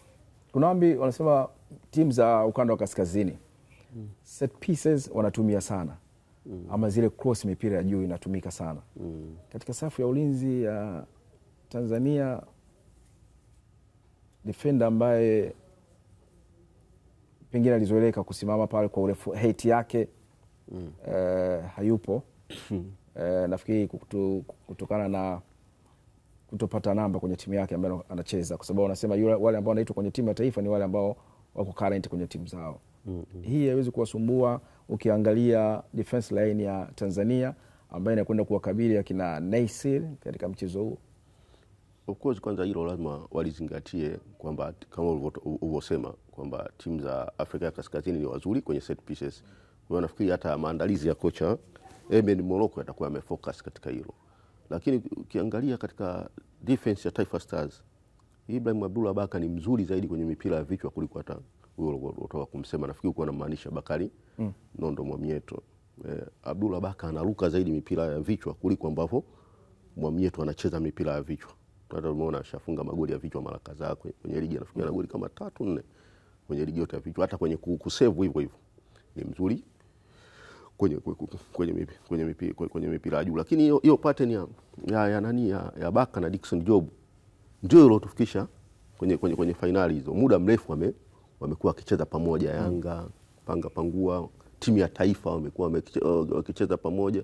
Kuna wambi wanasema timu za ukanda wa kaskazini set pieces wanatumia sana. Ama zile cross mipira ya juu inatumika sana. Katika safu ya ulinzi ya Tanzania, defender ambaye pengine alizoeleka kusimama pale kwa urefu height yake hayupo. Nafikiri kutokana na kutopata namba kwenye timu yake ambayo anacheza, kwa sababu wanasema wale ambao wanaitwa kwenye timu ya taifa ni wale ambao wako current kwenye timu zao. Hii haiwezi kuwasumbua ukiangalia defense line ya Tanzania ambayo inakwenda kuwakabili akina Naisir katika mchezo huu. Of course, kwanza hilo lazima walizingatie kwamba kama ulivyosema kwamba timu za Afrika ya Kaskazini ni wazuri kwenye set pieces. Kwa nafikiri hata maandalizi ya kocha Emen Morocco atakuwa amefocus katika hilo. Lakini ukiangalia katika defense ya Taifa Stars, Ibrahim Abdullah Baka ni mzuri zaidi kwenye mipira ya vichwa kuliko hata huyo kutoka kumsema. Nafikiri uko unamaanisha Bakari Nondo Mwamieto. Abdullah Baka anaruka zaidi mipira ya vichwa kuliko ambavyo Mwamieto anacheza mipira ya vichwa. Hata umeona ashafunga magoli ya vichwa mara kadhaa kwenye ligi, anafunga na goli kama 3-4 kwenye ligi yote ya vichwa. Hata kwenye kusave hivyo hivyo ni mzuri kwenye mipira ya juu. Lakini hiyo pattern ya Baka na Dickson Job ndio ilotufikisha kwenye finali hizo. Muda mrefu wamekuwa wakicheza pamoja. Yanga, Pangua, timu ya taifa wamekuwa wakicheza pamoja.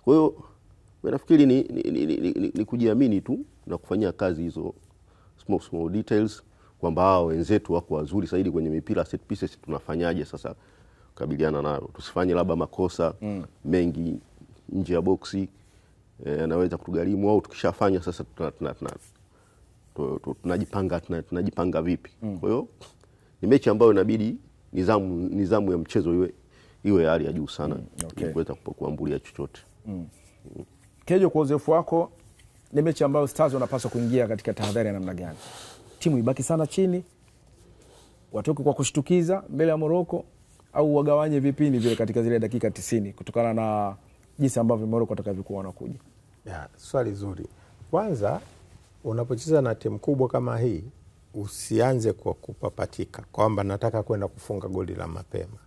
Kwa hiyo nafikiri ni kujiamini tu na kufanyia kazi hizo small details, kwamba hao wenzetu wako wazuri zaidi kwenye mipira set pieces, tunafanyaje sasa kukabiliana nayo. Tusifanye labda makosa mengi nje ya boksi anaweza kutugharimu, au tukishafanya sasa tunajipanga vipi. Kwa hiyo ni mechi ambayo inabidi nizamu ya mchezo iwe hali ya juu sana ili kuweza kuambulia chochote. Kejo, kwa uzoefu wako, ni mechi ambayo Stars wanapaswa kuingia katika tahadhari ya namna gani? Timu ibaki sana chini, watoke kwa kushtukiza mbele ya Morocco, au wagawanye vipindi vile katika zile dakika 90 kutokana na jinsi ambavyo Morocco atakavyokuwa wanakuja? Swali zuri. Kwanza, unapocheza na timu kubwa kama hii, usianze kwa kupapatika kwamba nataka kwenda kufunga goli la mapema.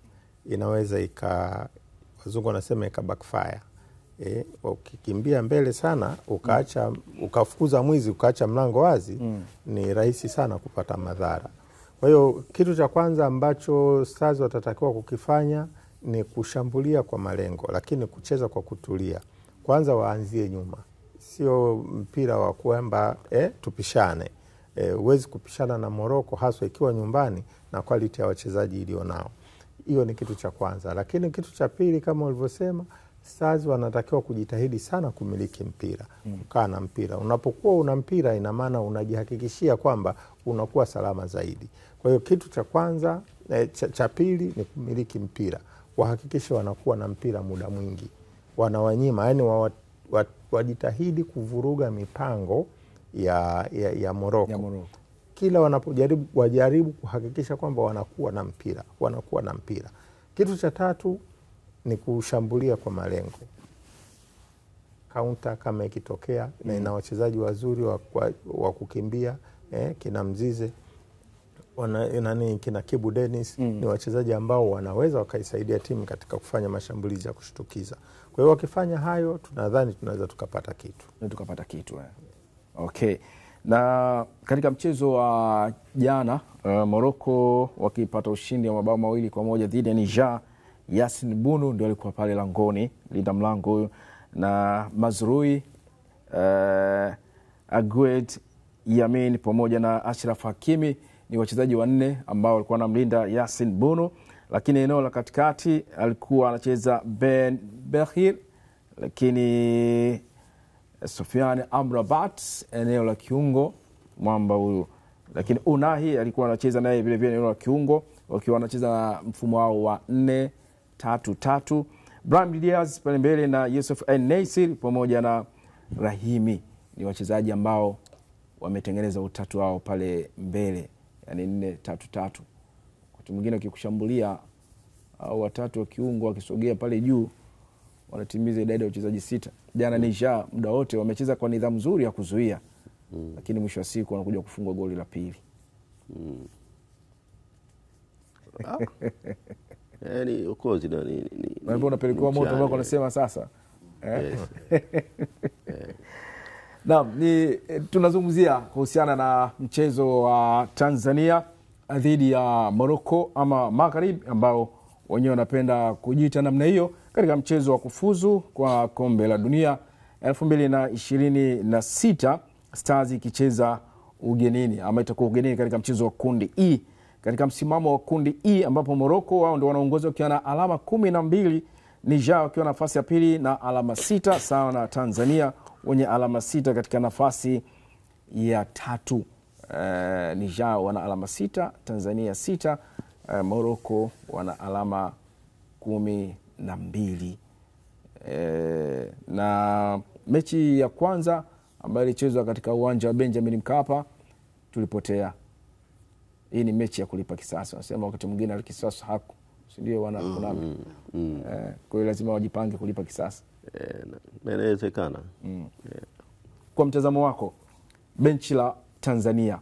Inaweza wazungu wanasema backfire. Ukikimbia mbele sana ukafukuza mwizi ukaacha mlango wazi, ni rahisi sana kupata madhara. Kwa hiyo kitu cha kwanza ambacho Stars watatakiwa kukifanya ni kushambulia kwa malengo, lakini kucheza kwa kutulia. Kwanza waanzie nyuma, sio mpira wa kwamba tupishane. Huwezi kupishana na Morocco haswa ikiwa nyumbani na quality ya wachezaji ilionao. Hiyo ni kitu cha kwanza. Lakini kitu cha pili, kama ulivyosema, Stars wanatakiwa kujitahidi sana kumiliki mpira, kukaa na mpira. Unapokuwa una mpira, ina maana unajihakikishia kwamba unakuwa salama zaidi. Kwa hiyo kitu cha kwanza, cha pili ni kumiliki mpira. Wahakikishe wanakuwa na mpira muda mwingi. Wanawanyima, yani wajitahidi kuvuruga mipango ya Morocco. Kila wanapojaribu wajaribu kuhakikisha kwamba wanakuwa na mpira. Kitu cha tatu ni kushambulia kwa malengo. Counter kama ikitokea, na ina wachezaji wazuri wa kukimbia, kina Mzize, kina Kibu Dennis, ni wachezaji ambao wanaweza wakaisaidia timu katika kufanya mashambulizi ya kushtukiza. Kwa hiyo wakifanya hayo, tunadhani tunaweza tukapata kitu. Okay. Na katika mchezo wa jana, Morocco wakipata ushindi wa mabao 2-1 dhidi ya Niger, Yasin Bunu ndio alikuwa pale langoni, linda mlango huyo, na Mazrui, Agued, Yamin pamoja na Ashraf Hakimi ni wachezaji wanne ambao walikuwa wanamlinda Yasin Bunu. Lakini eneo la katikati alikuwa anacheza Ben Behir, lakini Sofiane Amrabat eneo la kiungo, mwamba huyu. Lakini Unahi alikuwa anacheza naye vile vile eneo la kiungo, wakiwa wanacheza mfumo wao wa 4-3-3. Brahim Diaz pale mbele na Yusuf Naisir pamoja na Rahimi ni wachezaji ambao wametengeneza utatu wao pale mbele, yani 4-3-3. Wakati mwingine ukikushambulia au watatu wa kiungo wakisogea pale juu, wanatimiza idadi ya wachezaji 6. Jana Niger muda wote wamecheza kwa nidhamu nzuri ya kuzuia. Lakini mwisho wa siku wanakuja kufungwa goli la pili. Yaani of course ni unapelekwa moto ambao wanasema sasa. Naam, tunazungumzia kuhusiana na mchezo wa Tanzania dhidi ya Morocco ama Maghrib ambao wenyewe wanapenda kujiita namna hiyo katika mchezo wa kufuzu kwa kombe la dunia 2026, Stars ikicheza ugenini ama itakuwa ugenini katika mchezo wa kundi E. Katika msimamo wa kundi E ambapo Morocco wao ndio wanaongoza wakiwa na alama 12, Niger wakiwa nafasi ya pili na alama 6 sawa na Tanzania wenye alama 6 katika nafasi ya 3. Niger wana alama 6, Tanzania 6, Morocco wana alama 12. Na mechi ya kwanza ambayo ilichezwa katika uwanja wa Benjamin Mkapa tulipotea. Hii ni mechi ya kulipa kisasi. Wanasema wakati mwingine kisasi haku. Si ndio kwa hiyo lazima wajipange kulipa kisasi. Inawezekana. Kwa mtazamo wako, benchi la Tanzania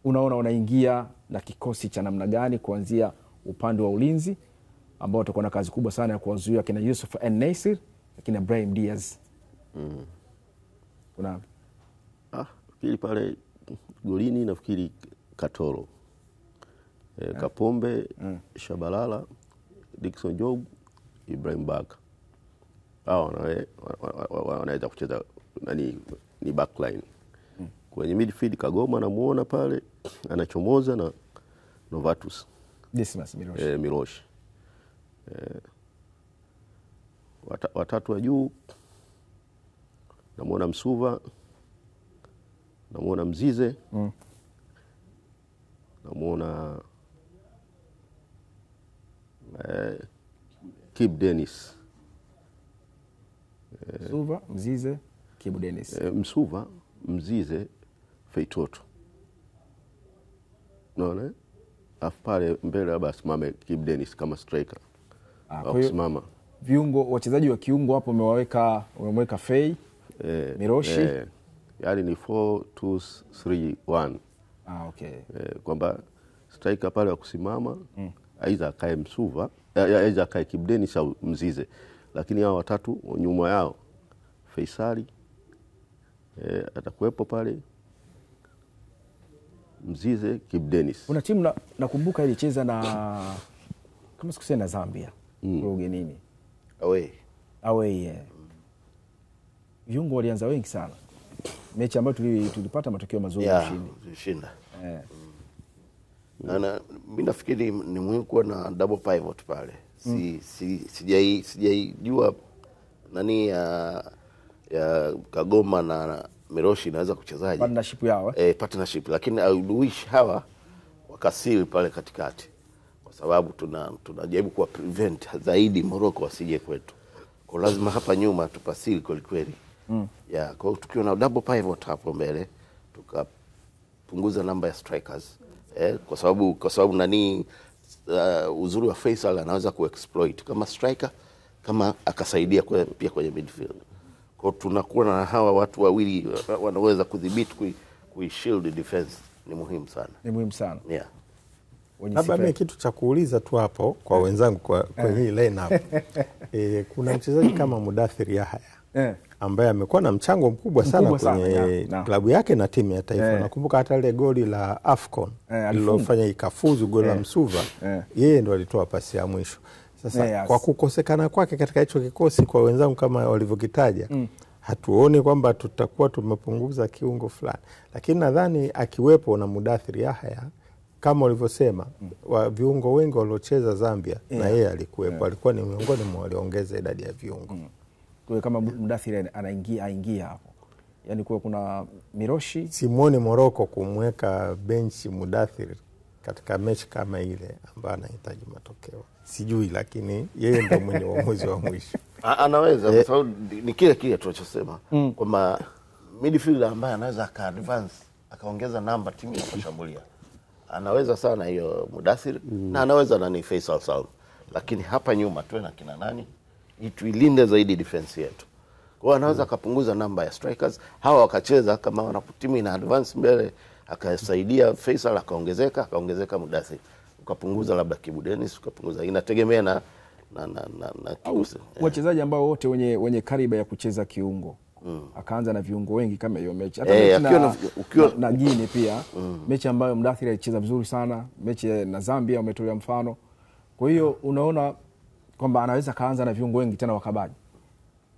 unaona unaingia na kikosi cha namna gani kuanzia upande wa ulinzi ambao utakuwa na kazi kubwa sana ya kuwazuia kina Yusuf En-Nesyri kina Brahim Diaz. Kuna fikiri pale golini nafikiri Katoro. Kapombe, Shabalala, Dickson Job, Ibrahim Baka. Hao wanaweza kucheza ni backline. Kwenye midfield Kagoma namuona pale anachomoza na Novatus Dismas Milosh. Watatu wa juu namuona Msuva, namuona Mzize, namuona Kib Dennis. Msuva, Mzize, Kib Dennis. Msuva, Mzize, Feitoto. Naona afu pale mbele labda asimame Kib Dennis kama striker. Kusimama. Viungo, wachezaji wa kiungo hapo umemweka Fei, Miroshi. Yaani ni 4-2-3-1. Okay. Kwamba striker pale wa kusimama aidha akae Msuva, aidha akae Kib Dennis au Mzize. Lakini hao watatu nyuma yao Faisali atakuwepo pale, Mzize, Kib Dennis. Kuna timu nakumbuka ilicheza na kama sikusema na Zambia kwa ugenini. Away. Viungo walianza wengi sana. Mechi ambayo tulipata matokeo mazuri ya ushindi. Mimi nafikiri ni muhimu kuwa na double pivot pale. Sijajua nani ya Kagoma na Miroshi inaweza kuchezaje. Partnership yao. Partnership, lakini I would wish hawa wakasiri pale katikati. Kwa sababu tunajaribu kuwa prevent zaidi Morocco wasije kwetu. Kwa lazima hapa nyuma tupasiri kweli. Kwa hiyo tukiwa na double pivot hapo mbele tukapunguza namba ya strikers. Kwa sababu nani uzuri wa Faisal anaweza kuexploit kama striker kama akasaidia pia kwenye midfield. Kwa tunakuwa na hawa watu wawili wanaweza kudhibiti kuishield defense, ni muhimu sana. Labda mimi kitu cha kuuliza tu hapo kwa wenzangu kwenye hii lineup. Kuna mchezaji kama Mudathir Yahya ambaye amekuwa na mchango mkubwa sana kwenye klabu yake na timu ya taifa. Nakumbuka hata ile goli la AFCON lilofanya ikafuzu goli la Msuva, yeye ndo alitoa pasi ya mwisho. Sasa kwa kukosekana kwake katika hicho kikosi, kwa wenzangu kama walivyokitaja, hatuoni kwamba tutakuwa tumepunguza kiungo fulani, lakini nadhani akiwepo na Mudathir Yahya kama ulivyosema, viungo wengi waliocheza Zambia na yeye alikuwepo, alikuwa ni miongoni mwa waliongeza idadi ya viungo. Kwa kama Mudathir aingia hapo, yani kuna Miroshi. Simoni Morocco kumweka benchi Mudathir katika mechi kama ile ambayo anahitaji matokeo, sijui, lakini yeye ndio mwenye uamuzi wa mwisho. Anaweza, kwa sababu ni kile tunachosema kwamba midfielder ambaye anaweza aka-advance akaongeza namba timu inaposhambulia. Anaweza sana hiyo Mudathir na anaweza nani Faisal Salum. Lakini hapa nyuma tuwe na kina nani? tuilinde zaidi defense yetu. Kwa hiyo anaweza akapunguza namba ya strikers, hawa wakacheza kama wana timu ina advance mbele, akasaidia Faisal akaongezeka Mudathir, ukapunguza labda Kibu Dennis, ukapunguza, inategemea na wachezaji ambao wote wenye kariba ya kucheza kiungo. Akaanza na viungo wengi kama hiyo mechi. Hata na Guinea pia mechi ambayo Mudathir alicheza vizuri sana, mechi na Zambia umetolea mfano. Kwa hiyo unaona kwamba anaweza kaanza na viungo wengi tena wakabaji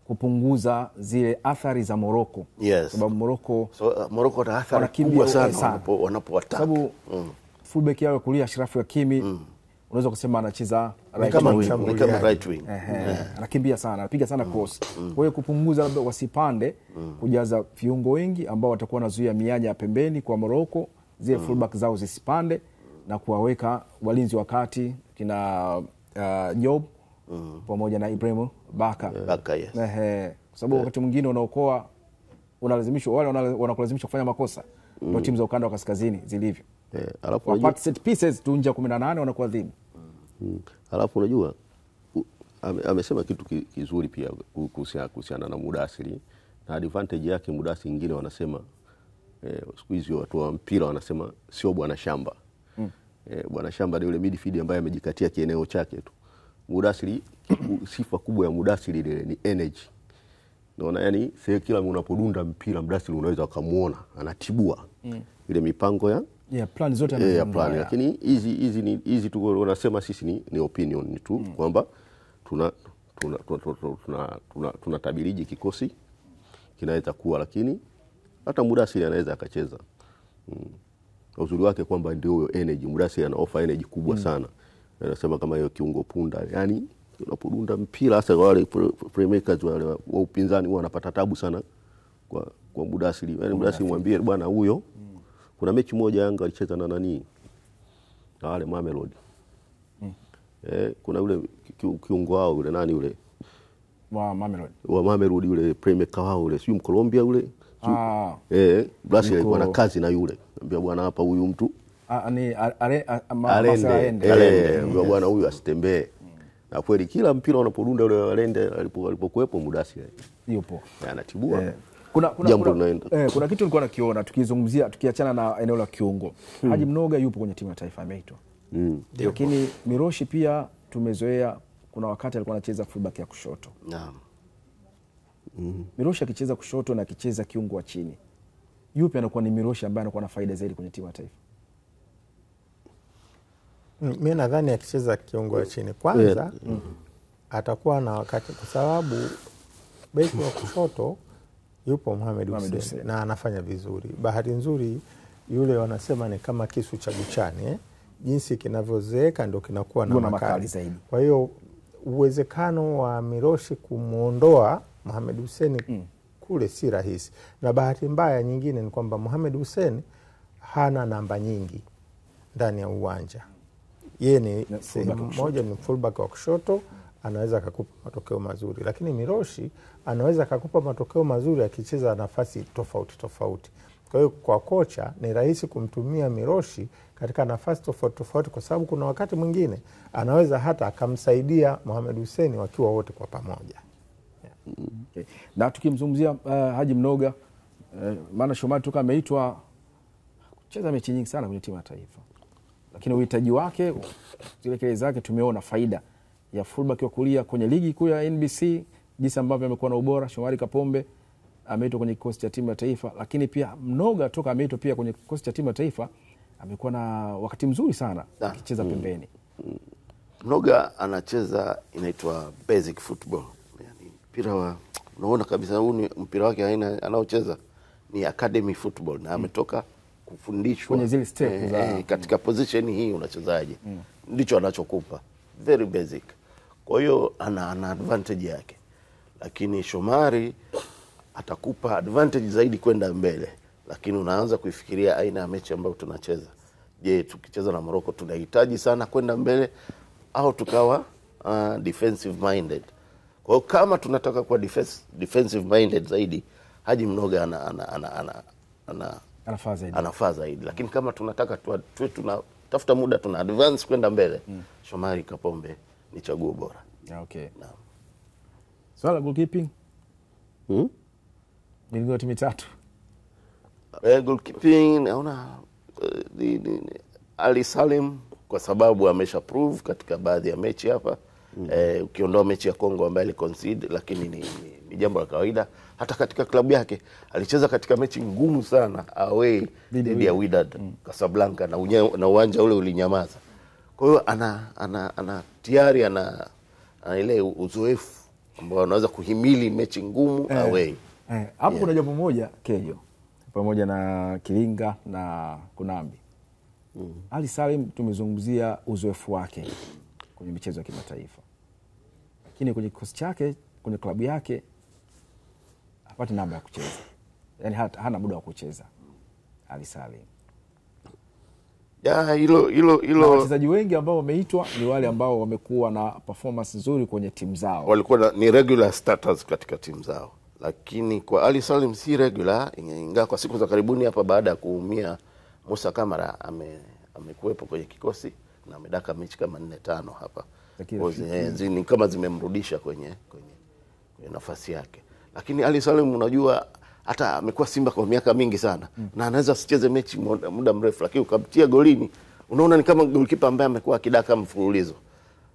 kupunguza zile athari za Morocco. Yes. Sababu Morocco na athari kubwa sana wanapoattack. Sababu fullback yao kulia Ashraf Hakimi unaweza kusema anacheza right wing. Anakimbia sana, anapiga sana cross. Kwa hiyo kupunguza labda wasipande, kujaza viungo wengi ambao watakuwa wanazuia mianya ya pembeni kwa Morocco, zile fullback zao zisipande na kuwaweka walinzi wakati kina Job pamoja na Ibrahim Baka. Yes. Kwa sababu wakati mwingine unaokoa, unalazimishwa wale wanakulazimisha kufanya makosa. Ndio timu za ukanda wa kaskazini zilivyo. Alafu wapate set pieces tu nje 18 wanakuadhibu. Alafu unajua amesema kitu kizuri pia kuhusiana na Mudathir na advantage yake. Mudathir nyingine wanasema siku hizi watu wa mpira wanasema sio bwana shamba. Bwana shamba ni yule midfield ambaye amejikatia kieneo chake tu. Mudathir, sifa kubwa ya Mudathir ile ni energy. Naona yani kila unapodunda mpira Mudathir unaweza kumuona anatibua ile mipango ya plan zote anazipanga. Lakini hizi tu wanasema sisi ni opinion tu kwamba tunatabiriji kikosi kinaweza kuwa, lakini hata Mudathir anaweza akacheza. Uzuri wake kwamba ndio hiyo energy. Mudathir ana offer energy kubwa sana. Anasema kama hiyo kiungo punda, yani unapodunda mpira hasa wale playmakers wale wa upinzani wanapata tabu sana kwa Mudathir. Yani Mudathir mwambie bwana huyo. Kuna mechi moja Yanga alicheza na nani? Na wale Mamelodi. Kuna ule kiungo wao yule nani yule? Wa Mamelodi yule playmaker wao yule, sio Mkolombia yule. Mudathir alikuwa na kazi na yule. Anambia bwana hapa huyu mtu Alende bwana huyu asitembee. Na kweli kila mpira unapodunda yule Alende alipokuepo Mudathir yupo. Anatibua. Kuna kitu nilikuwa nakiona tukizungumzia, tukiachana na eneo la kiungo. Haji Mnoga yupo kwenye timu ya taifa ameitwa. Lakini Miroshi pia tumezoea kuna wakati alikuwa anacheza fullback ya kushoto. Naam. Miroshi akicheza kushoto na akicheza kiungo wa chini, yupi anakuwa ni Miroshi ambaye anakuwa na faida zaidi kwenye timu ya taifa? Mimi nadhani akicheza kiungo wa chini kwanza atakuwa na wakati, kwa sababu beki wa kushoto yupo Mohamed Hussein na anafanya vizuri. Bahati nzuri yule wanasema ni kama kisu cha buchani, jinsi kinavyozeeka ndio kinakuwa na makali zaidi. Kwa hiyo uwezekano wa Miroshi kumuondoa Mohamed Hussein kule si rahisi. Na bahati mbaya nyingine ni kwamba Mohamed Hussein hana namba nyingi ndani ya uwanja. Yeye ni sehemu moja, ni fullback wa kushoto, anaweza kukupa matokeo mazuri, lakini Miroshi anaweza kukupa matokeo mazuri akicheza nafasi tofauti. Kwa hiyo kwa kocha ni rahisi kumtumia Miroshi katika nafasi tofauti kwa sababu kuna wakati mwingine anaweza hata akamsaidia Mohamed Hussein wakiwa wote kwa pamoja. Okay. Na tukimzungumzia Haji Mnoga, maana Shomari toka ameitwa kucheza mechi nyingi sana kwenye timu ya taifa, lakini uhitaji wake, zile kile zake tumeona faida ya fullback wa kulia kwenye ligi kuu ya NBC, jinsi ambavyo amekuwa na ubora. Shomari Kapombe ameitwa kwenye kikosi cha timu ya taifa, lakini pia Mnoga toka ameitwa pia kwenye kikosi cha timu ya taifa amekuwa na wakati mzuri sana akicheza pembeni. Mnoga anacheza inaitwa basic football. Yani mpira wa unaona kabisa huu ni mpira wake aina anaocheza ni academy football na ametoka kufundishwa kwenye zile step katika position hii unachezaje. Ndicho anachokupa. Very basic. Kwa hiyo ana advantage yake. Lakini Shomari atakupa advantage zaidi kwenda mbele. Lakini unaanza kuifikiria aina ya mechi ambayo tunacheza. Je, tukicheza na Morocco tunahitaji sana kwenda mbele au tukawa defensive minded? Kwa hiyo kama tunataka kuwa defensive minded zaidi, Haji Mnoga anafaa zaidi. Lakini kama tunataka tuwe tunatafuta muda tuna advance kwenda mbele, Shomari Kapombe ni chaguo bora. Okay. Swala goalkeeping? Milingoti mitatu. Goalkeeping naona Ali Salim kwa sababu amesha prove katika baadhi ya mechi hapa. Ukiondoa mechi ya Kongo ambayo aliconcede, lakini ni jambo la kawaida. Hata katika klabu yake alicheza katika mechi ngumu sana away dhidi ya Wydad Casablanca na uwanja ule ulinyamaza. Kwa hiyo ana tayari ana ile uzoefu ambao anaweza kuhimili mechi ngumu away. Hapo kuna jambo moja Kejo, pamoja na Kilinga na Kunambi. Ali Salim tumezungumzia uzoefu wake kwenye michezo ya kimataifa, lakini kwenye kikosi chake, kwenye klabu yake hapati namba ya kucheza, yani hana muda wa kucheza Ali Salim. Hilo wachezaji wengi ambao wameitwa ni wale ambao wamekuwa na performance nzuri kwenye timu zao, walikuwa ni regular starters katika timu zao, lakini kwa Ali Salim si regular. Ingawa kwa siku za karibuni hapa baada ya kuumia Musa Kamara amekuwepo kwenye kikosi na amedaka mechi kama 4-5 hapa. Ni kama zimemrudisha kwenye nafasi yake. Lakini Ali Salim unajua hata amekuwa Simba kwa miaka mingi sana na anaweza sicheze mechi muda mrefu, lakini ukamtia golini unaona ni kama goalkeeper ambaye amekuwa akidaka mfululizo.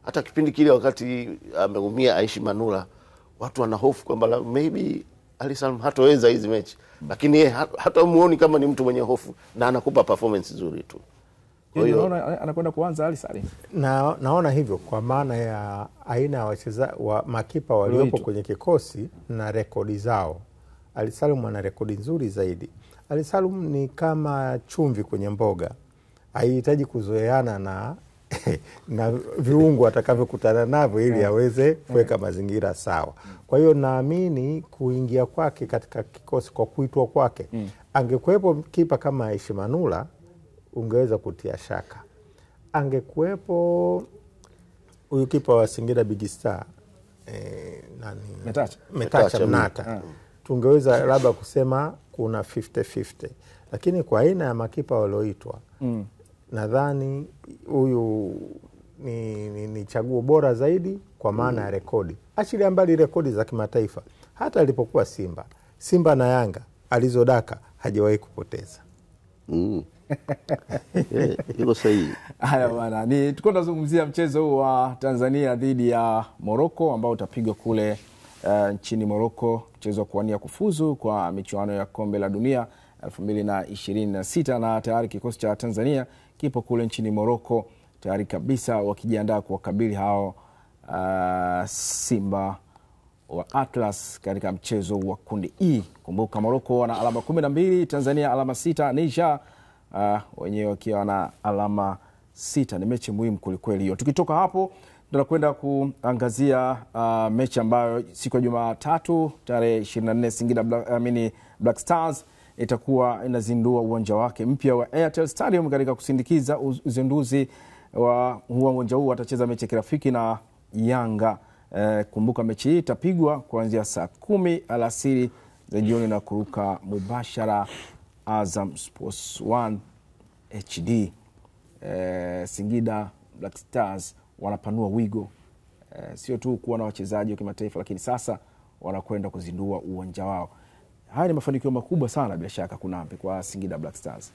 Hata kipindi kile wakati ameumia Aishi Manula, watu wana hofu kwamba maybe Ali Salim hataweza hizi mechi, lakini yeye hata muoni kama ni mtu mwenye hofu na anakupa performance nzuri tu. Kwa hiyo unaona anakwenda kuanza Ali Salim. Naona hivyo kwa maana ya aina ya wachezaji wa makipa waliopo kwenye kikosi na rekodi zao. Ali Salim ana rekodi nzuri zaidi. Ali Salim ni kama chumvi kwenye mboga, haihitaji kuzoeana na viungo atakavyokutana navyo ili aweze kuweka mazingira sawa. Kwa hiyo naamini kuingia kwake katika kikosi kwa kuitwa kwake, angekuwepo kipa kama Aishi Manula ungeweza kutia shaka. Angekuwepo huyu kipa wa Singida Big Star Metacha Mnata, tungeweza labda kusema kuna 50-50, lakini kwa aina ya makipa walioitwa nadhani huyu ni chaguo bora zaidi kwa maana ya rekodi. Achilia mbali rekodi za kimataifa, hata alipokuwa Simba na Yanga alizodaka hajawahi kupoteza. Hilo sahihi. Haya bwana, tulikuwa tunazungumzia mchezo huu wa Tanzania dhidi ya Morocco ambao utapigwa kule nchini Morocco, mchezo wa kuwania kufuzu kwa michuano ya kombe la dunia 2026, na tayari kikosi cha Tanzania kipo kule nchini Morocco tayari kabisa wakijiandaa kuwakabili hao Simba wa Atlas katika mchezo wa kundi E. Kumbuka Morocco wana alama 12, Tanzania alama 6, Niger wenyewe wakiwa na alama 6. Ni mechi muhimu kweli hiyo. Tukitoka hapo tunakwenda kuangazia mechi ambayo siku ya Jumatatu tarehe 24 Singida Black Stars itakuwa inazindua uwanja wake mpya wa Airtel Stadium katika kusindikiza uzinduzi wa uwanja huu. Watacheza mechi ya kirafiki na Yanga. Kumbuka mechi hii itapigwa kuanzia saa 10 alasiri za jioni na kuruka mubashara Azam Sports 1 HD. Singida Black Stars wanapanua wigo, sio tu kuwa na wachezaji wa kimataifa, lakini sasa wanakwenda kuzindua uwanja wao. Haya ni mafanikio makubwa sana bila shaka Kunambi kwa Singida Black Stars.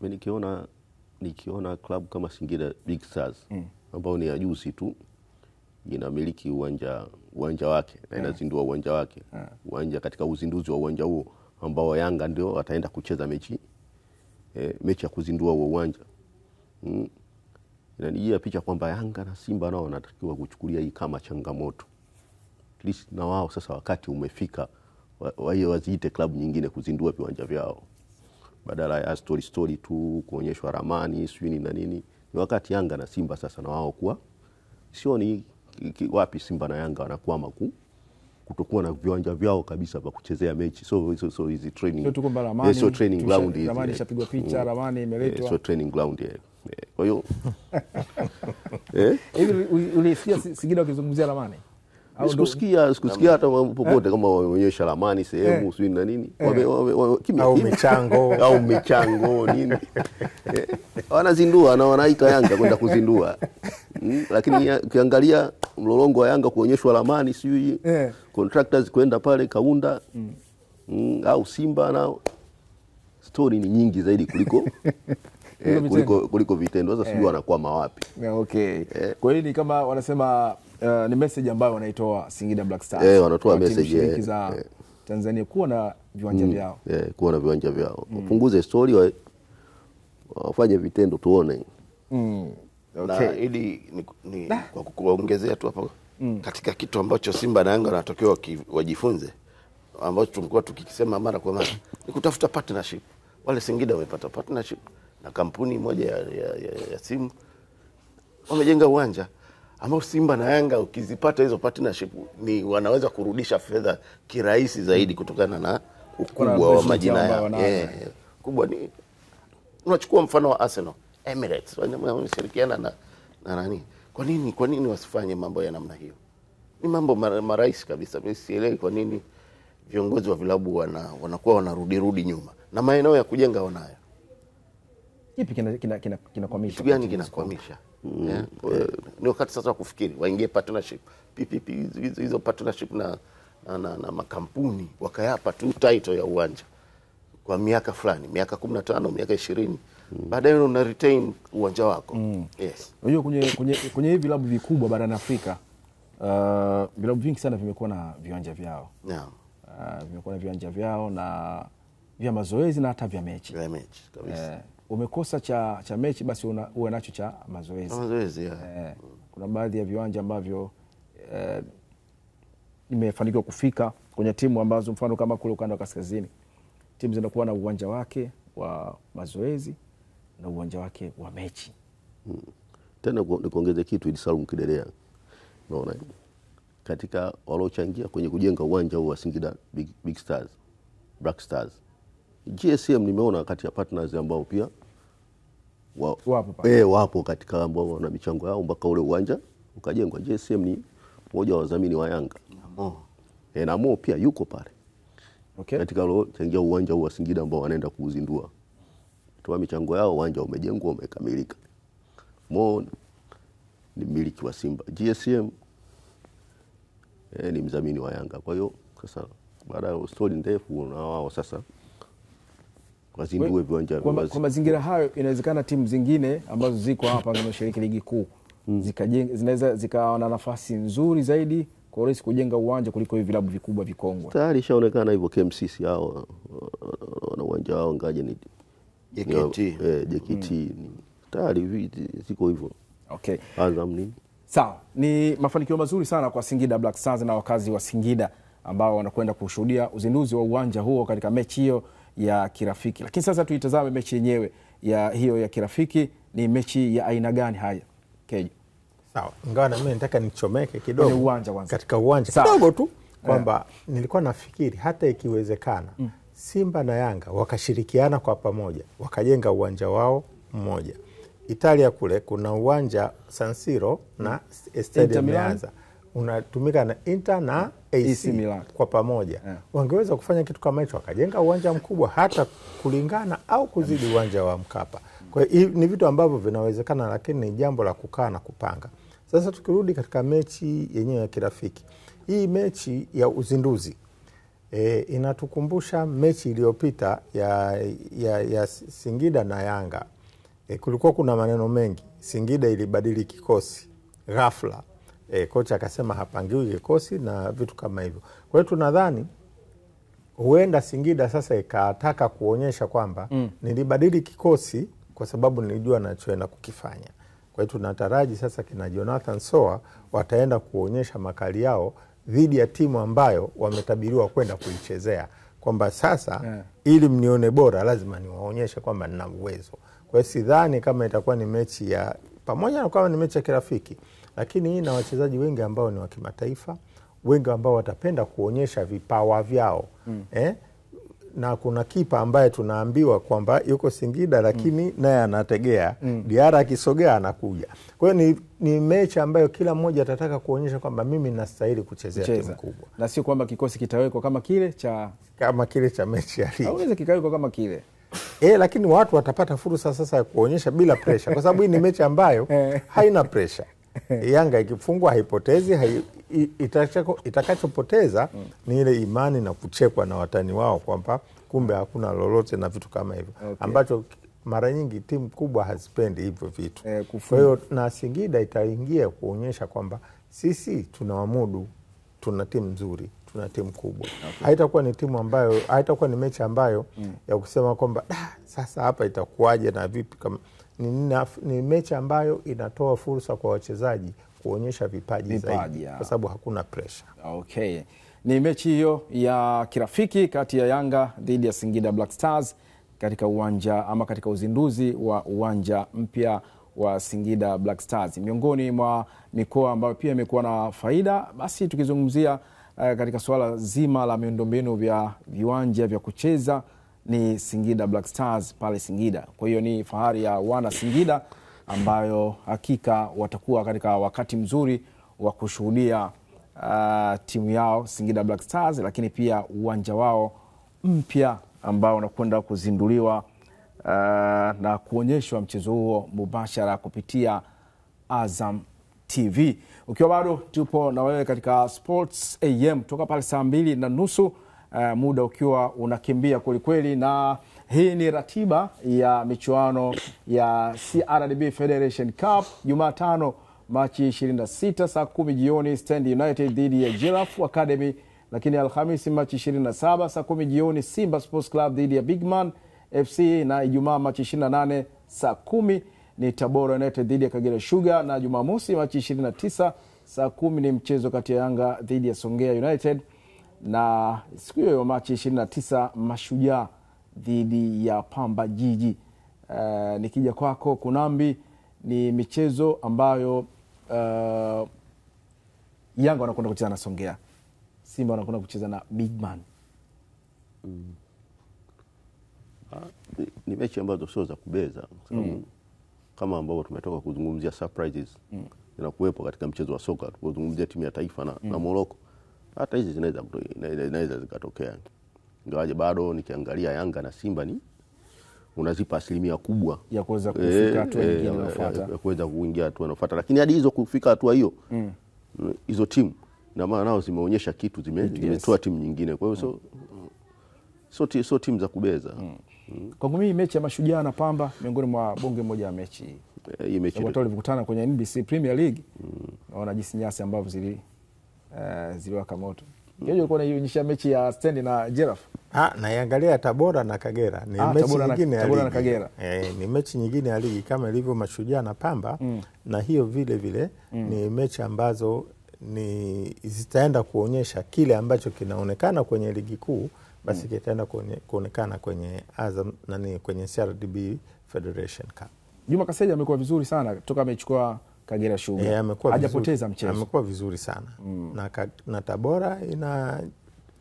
Mimi nikiona klabu kama Singida Big Stars ambao ni ajuzi tu inamiliki uwanja wake na inazindua uwanja wake. Uwanja katika uzinduzi wa uwanja huo ambao Yanga ndio wataenda kucheza mechi ya kuzindua huo uwanja. Inanijia picha kwamba Yanga na Simba nao wanatakiwa kuchukulia hii kama changamoto. At least na wao sasa wakati umefika waziite klabu nyingine kuzindua viwanja vyao. Badala ya story tu kuonyeshwa ramani swini na nini. Ni wakati Yanga na Simba sasa na wao kuwa sio ni wapi Simba na Yanga wanakwama kutokuwa na viwanja vyao kabisa vya kuchezea mechi. So hizi training. Sio tu kwamba ramani. Sio training ground hizi. Ramani ishapigwa picha, ramani imeletwa. Sio training ground. Kwa hiyo hivi ulisikia Singida wakizungumzia ramani? Sikusikia hata popote kama waonyesha ramani sehemu swini na nini. Au michango nini. Wanazindua na wanaita Yanga kwenda kuzindua. Lakini ukiangalia mlolongo wa Yanga kuonyeshwa ramani sijui contractors kwenda pale Kaunda au Simba nao story ni nyingi zaidi kuliko vitendo. Sasa sijui wanakwama wapi. Okay. Kwa hiyo ni kama wanasema ni message ambayo wanaitoa Singida Black Stars. Wanatoa message za Tanzania kuwa na viwanja vyao. Kuwa na viwanja vyao. Wapunguze story, wafanye vitendo tuone. Okay. Na ili kwa kuongezea tu hapo katika kitu ambacho Simba na Yanga wanatakiwa wajifunze, ambacho tumekuwa tukikisema mara kwa mara, ni kutafuta partnership. Wale Singida wamepata partnership na kampuni moja ya simu, wamejenga uwanja ambao Simba na Yanga ukizipata hizo partnership ni wanaweza kurudisha fedha kirahisi zaidi kutokana na ukubwa wa majina yao. Kubwa ni unachukua mfano wa Arsenal, Emirates wanashirikiana na nani? Kwa nini wasifanye mambo ya namna hiyo? Ni mambo marahisi kabisa. Mimi sielewi kwa nini viongozi wa vilabu wanakuwa wanarudi nyuma na maeneo ya kujenga wanayo. Kipi kinakwamisha? Kitu gani kinakwamisha? Ni wakati sasa kufikiri waingie partnership, PPP, hizo partnership na makampuni, wakayapa tu title ya uwanja kwa miaka fulani, miaka 15, miaka 20. Baadaye una retain uwanja wako. Yes. Unajua kwenye hivi vilabu vikubwa barani Afrika, vilabu vingi sana vimekuwa na viwanja vyao. Naam. Vimekuwa na viwanja vyao na vya mazoezi na hata vya mechi. Vya mechi kabisa. Umekosa cha mechi basi uwe nacho cha mazoezi. Mazoezi kuna baadhi ya viwanja ambavyo nimefanikiwa kufika kwenye timu ambazo mfano kama kule ukanda wa kaskazini, timu zinakuwa na uwanja wake wa mazoezi na uwanja wake wa mechi. Tena nikuongeze kitu ili Salum Kidelea. Unaona? Katika walochangia kwenye kujenga uwanja huu wa Singida Big Stars, Black Stars, GSM nimeona kati ya partners ambao pia wapo katika ambao wana michango yao mpaka ule uwanja ukajengwa. GSM ni mmoja wa wadhamini wa Yanga. Na Mo pia yuko pale. Okay. Katika walochangia uwanja huu wa Singida ambao wanaenda kuuzindua. Toa michango yao, uwanja umejengwa, umekamilika. Mo ni miliki wa Simba. GSM ni mdhamini wa Yanga. Kwa hiyo sasa baada ya story ndefu na wao sasa wazindue viwanja. Kwa mazingira hayo inawezekana timu zingine ambazo ziko hapa zinazoshiriki ligi kuu zinaweza zikawa na nafasi nzuri zaidi kwa urahisi kujenga uwanja kuliko hivi vilabu vikubwa vikongwe. Tayari shaonekana hivyo. KMCC hao na uwanja wao ngaje ni JKT tayari ziko hivyo. Okay. Azam nini? Sawa, ni mafanikio mazuri sana kwa Singida Black Stars na wakazi wa Singida ambao wanakwenda kushuhudia uzinduzi wa uwanja huo katika mechi hiyo ya kirafiki. Lakini sasa tuitazame mechi yenyewe ya kirafiki. Ni mechi ya aina gani haya? Kejo. Sawa, ingawa na mimi nataka nichomeke kidogo kwenye uwanja kwanza. Katika uwanja kidogo tu kwamba nilikuwa nafikiri hata ikiwezekana Simba na Yanga wakashirikiana kwa pamoja wakajenga uwanja wao mmoja. Italia kule kuna uwanja San Siro na Stadium Meazza unatumika na Inter na AC Milan kwa pamoja. Wangeweza kufanya kitu kama hicho, wakajenga uwanja mkubwa hata kulingana au kuzidi uwanja wa Mkapa. Kwa hiyo ni vitu ambavyo vinawezekana, lakini ni jambo la kukaa na kupanga. Sasa tukirudi katika mechi yenyewe ya kirafiki, hii mechi ya uzinduzi inatukumbusha mechi iliyopita ya Singida na Yanga. Kulikuwa kuna maneno mengi. Singida ilibadili kikosi ghafla. Kocha akasema hapangiwi kikosi na vitu kama hivyo. Kwa hiyo tunadhani huenda Singida sasa ikataka kuonyesha kwamba nilibadili kikosi kwa sababu nilijua nachoenda kukifanya. Kwa hiyo tunataraji sasa kina Jonathan Soa wataenda kuonyesha makali yao dhidi ya timu ambayo wametabiriwa kwenda kuichezea, kwamba sasa ili mnione bora lazima niwaonyeshe kwamba nina uwezo. Kwa hiyo sidhani kama itakuwa ni mechi ya pamoja na kama ni mechi ya kirafiki, lakini hii na wachezaji wengi ambao ni wa kimataifa, wengi ambao watapenda kuonyesha vipawa vyao. Na kuna kipa ambaye tunaambiwa kwamba yuko Singida lakini naye anategea Diara akisogea anakuja. Kwa hiyo ni mechi ambayo kila mmoja atataka kuonyesha kwamba mimi ninastahili kuchezea timu kubwa. Na sio kwamba kikosi kitawekwa kama kile cha mechi ya ligi. Hauwezi kikawekwa kama kile. Lakini watu watapata fursa sasa ya kuonyesha bila pressure, kwa sababu hii ni mechi ambayo haina pressure. Yanga ikifungwa haipotezi, itakachopoteza ni ile imani na kuchekwa na watani wao kwamba kumbe hakuna lolote na vitu kama hivyo, ambacho mara nyingi timu kubwa hazipendi hivyo vitu. Kwa hiyo na Singida itaingia kuonyesha kwamba sisi tunawamudu, tuna timu nzuri, tuna timu kubwa. Haitakuwa ni timu ambayo, haitakuwa ni mechi ambayo ya kusema kwamba sasa hapa itakuwaje na vipi. Kama ni mechi ambayo inatoa fursa kwa wachezaji kuonyesha vipaji zaidi, kwa sababu hakuna pressure. Okay. Ni mechi hiyo ya kirafiki kati ya Yanga dhidi ya Singida Black Stars katika uwanja ama katika uzinduzi wa uwanja mpya wa Singida Black Stars. Miongoni mwa mikoa ambayo pia imekuwa na faida, basi tukizungumzia katika swala zima la miundombinu vya viwanja vya kucheza, ni Singida Black Stars pale Singida. Kwa hiyo ni fahari ya wana Singida ambayo hakika watakuwa katika wakati mzuri wa kushuhudia timu yao Singida Black Stars, lakini pia uwanja wao mpya ambao unakwenda kuzinduliwa na kuonyeshwa mchezo huo mubashara kupitia Azam TV. Ukiwa bado tupo na wewe katika Sports AM toka pale saa 2:30, muda ukiwa unakimbia kwelikweli, na hii ni ratiba ya michuano ya CRDB Federation Cup. Jumatano Machi 26 saa 10 jioni Stand United dhidi ya Giraffe Academy, lakini Alhamisi Machi 27 saa 10 jioni Simba Sports Club dhidi ya Bigman FC, na Ijumaa Machi 28 saa 10 ni Tabora United dhidi ya Kagera Sugar, na Jumamosi Machi 29 saa 10 ni mchezo kati ya Yanga dhidi ya Songea United, na siku hiyo Machi 29 Mashujaa dhidi ya Pamba Jiji. Nikija kwako Kunambi, ni michezo ambayo Yanga wanakwenda kucheza na Songea, Simba wanakwenda kucheza na Bigman. Ni mechi ambazo sio za kubeza, kama ambao tumetoka kuzungumzia surprises zinakuwepo katika mchezo wa soka, kuzungumzia timu ya taifa na Morocco. Hata hizi zinaweza zikatokea, ingawaje bado nikiangalia Yanga na Simba ni unazipa asilimia kubwa ya kuweza kufika hatua nyingine inayofuata, ya kuweza kuingia hatua inayofuata. Lakini hadi hizo kufika hatua hiyo, hizo timu na maana nao zimeonyesha kitu, zimetoa timu nyingine. Kwa hiyo so timu za kubeza. Kwangu mimi mechi ya Mashujaa na Pamba miongoni mwa bonge moja ya mechi. Hii mechi watu walikutana kwenye NBC Premier League, naona jinsi nyasi ambavyo ziliwaka moto. Hiyo ilikuwa inaonyesha mechi ya Stand na Giraffe. Naiangalia Tabora na Kagera. Ni mechi nyingine ya ligi. Kagera. Ni mechi nyingine ya ligi kama ilivyo Mashujaa na Pamba, na hiyo vile vile ni mechi ambazo zitaenda kuonyesha kile ambacho kinaonekana kwenye ligi kuu, basi kitaenda kuonekana kwenye Azam kwenye CRDB Federation Cup. Juma Kaseja amekuwa vizuri sana toka amechukua Kagera Sugar. Hajapoteza mchezo. Amekuwa vizuri sana. Na Tabora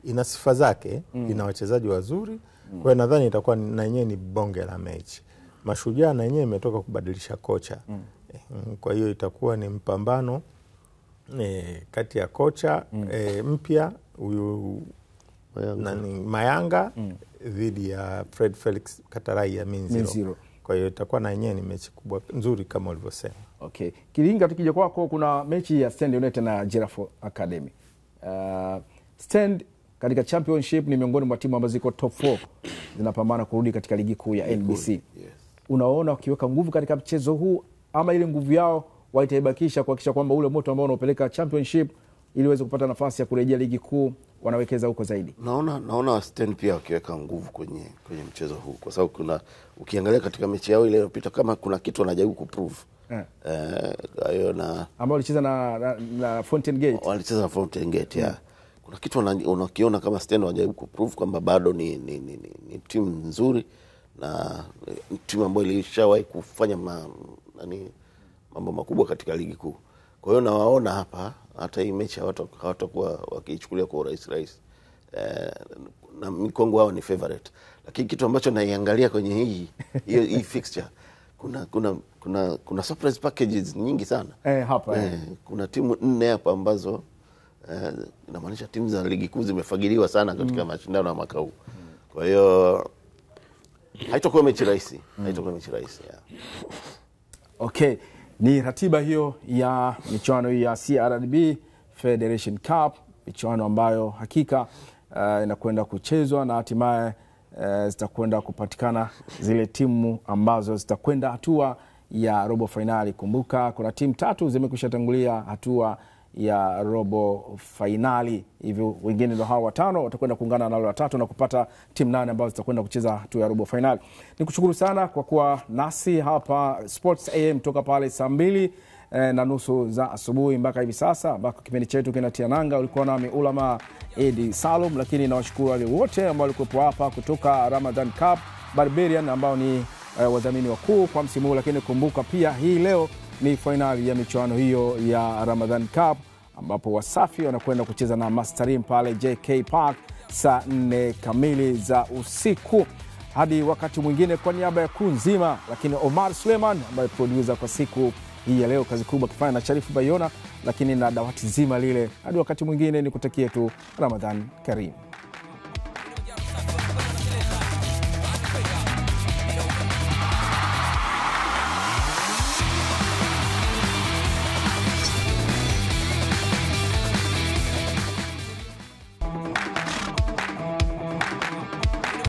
ina sifa zake, ina wachezaji wazuri. Kwa hiyo nadhani itakuwa na yenyewe ni bonge la mechi. Mashujaa na yenyewe imetoka kubadilisha kocha. Kwa hiyo itakuwa ni mpambano kati ya kocha mpya huyu Mayanga dhidi ya Fred Felix Katarai ya Minziro. Kwa hiyo itakuwa na yenyewe ni mechi kubwa nzuri kama ulivyosema. Okay. Kilinga, tukija kwako, kuna mechi ya Stand United na Giraffe Academy. Stand katika championship ni miongoni mwa timu ambazo ziko top 4 zinapambana kurudi katika ligi kuu ya NBC. Unaona ukiweka nguvu katika mchezo huu, ama ile nguvu yao wataibakisha kuhakikisha kwamba ule moto ambao unaopeleka championship ili uweze kupata nafasi ya kurejea ligi kuu wanawekeza huko zaidi? Naona Stand pia wakiweka nguvu kwenye mchezo huu, kwa sababu ukiangalia katika mechi yao ile iliyopita kama kuna kitu wanajaribu kuprove. Hiyo ambao walicheza na Fountain Gate. Walicheza na Fountain Gate, kuna kitu unakiona kama Stand wanajaribu kuprove kwamba bado ni timu nzuri na timu ambayo ilishawahi kufanya mambo makubwa katika ligi kuu. Kwa hiyo nawaona hapa hata hii mechi hawatakuwa wakichukulia kwa urahisi. Na Mikongo wao ni favorite. Lakini kitu ambacho naiangalia kwenye hii fixture, kuna surprise packages nyingi sana. Kuna timu 4 hapa ambazo inamaanisha timu za ligi kuu zimefagiliwa sana katika mashindano ya mwaka huu. Kwa hiyo haitakuwa mechi rahisi. Okay. Ni ratiba hiyo ya michuano ya CRDB Federation Cup, michuano ambayo hakika inakwenda kuchezwa na hatimaye zitakwenda kupatikana zile timu ambazo zitakwenda hatua ya robo finali. Kumbuka kuna timu 3 zimekwisha tangulia hatua ya robo finali, hivyo wengine ndio hao 5 watakwenda kuungana na wale 3 na kupata timu 8 ambazo zitakwenda kucheza hatua ya robo finali. Nikushukuru sana kwa kuwa nasi hapa Sports AM toka pale saa 2:30 za asubuhi mpaka hivi sasa ambako kipindi chetu kinatia nanga. Ulikuwa nami Ulama Edi Salum, lakini nawashukuru wale wote ambao walikuwa hapa kutoka Ramadan Cup Barbarian ambao ni wadhamini wakuu kwa msimu huu. Lakini kumbuka pia hii leo ni finali ya michuano hiyo ya Ramadan Cup ambapo Wasafi wanakwenda kucheza na Masterim pale JK Park saa 4 kamili za usiku. Hadi wakati mwingine, kwa niaba ya crew nzima, lakini Omar Suleiman ambaye producer kwa siku hii ya leo, kazi kubwa kifanya na Sharifu Bayona, lakini na dawati zima lile. Hadi wakati mwingine, nikutakie tu Ramadhan Karim.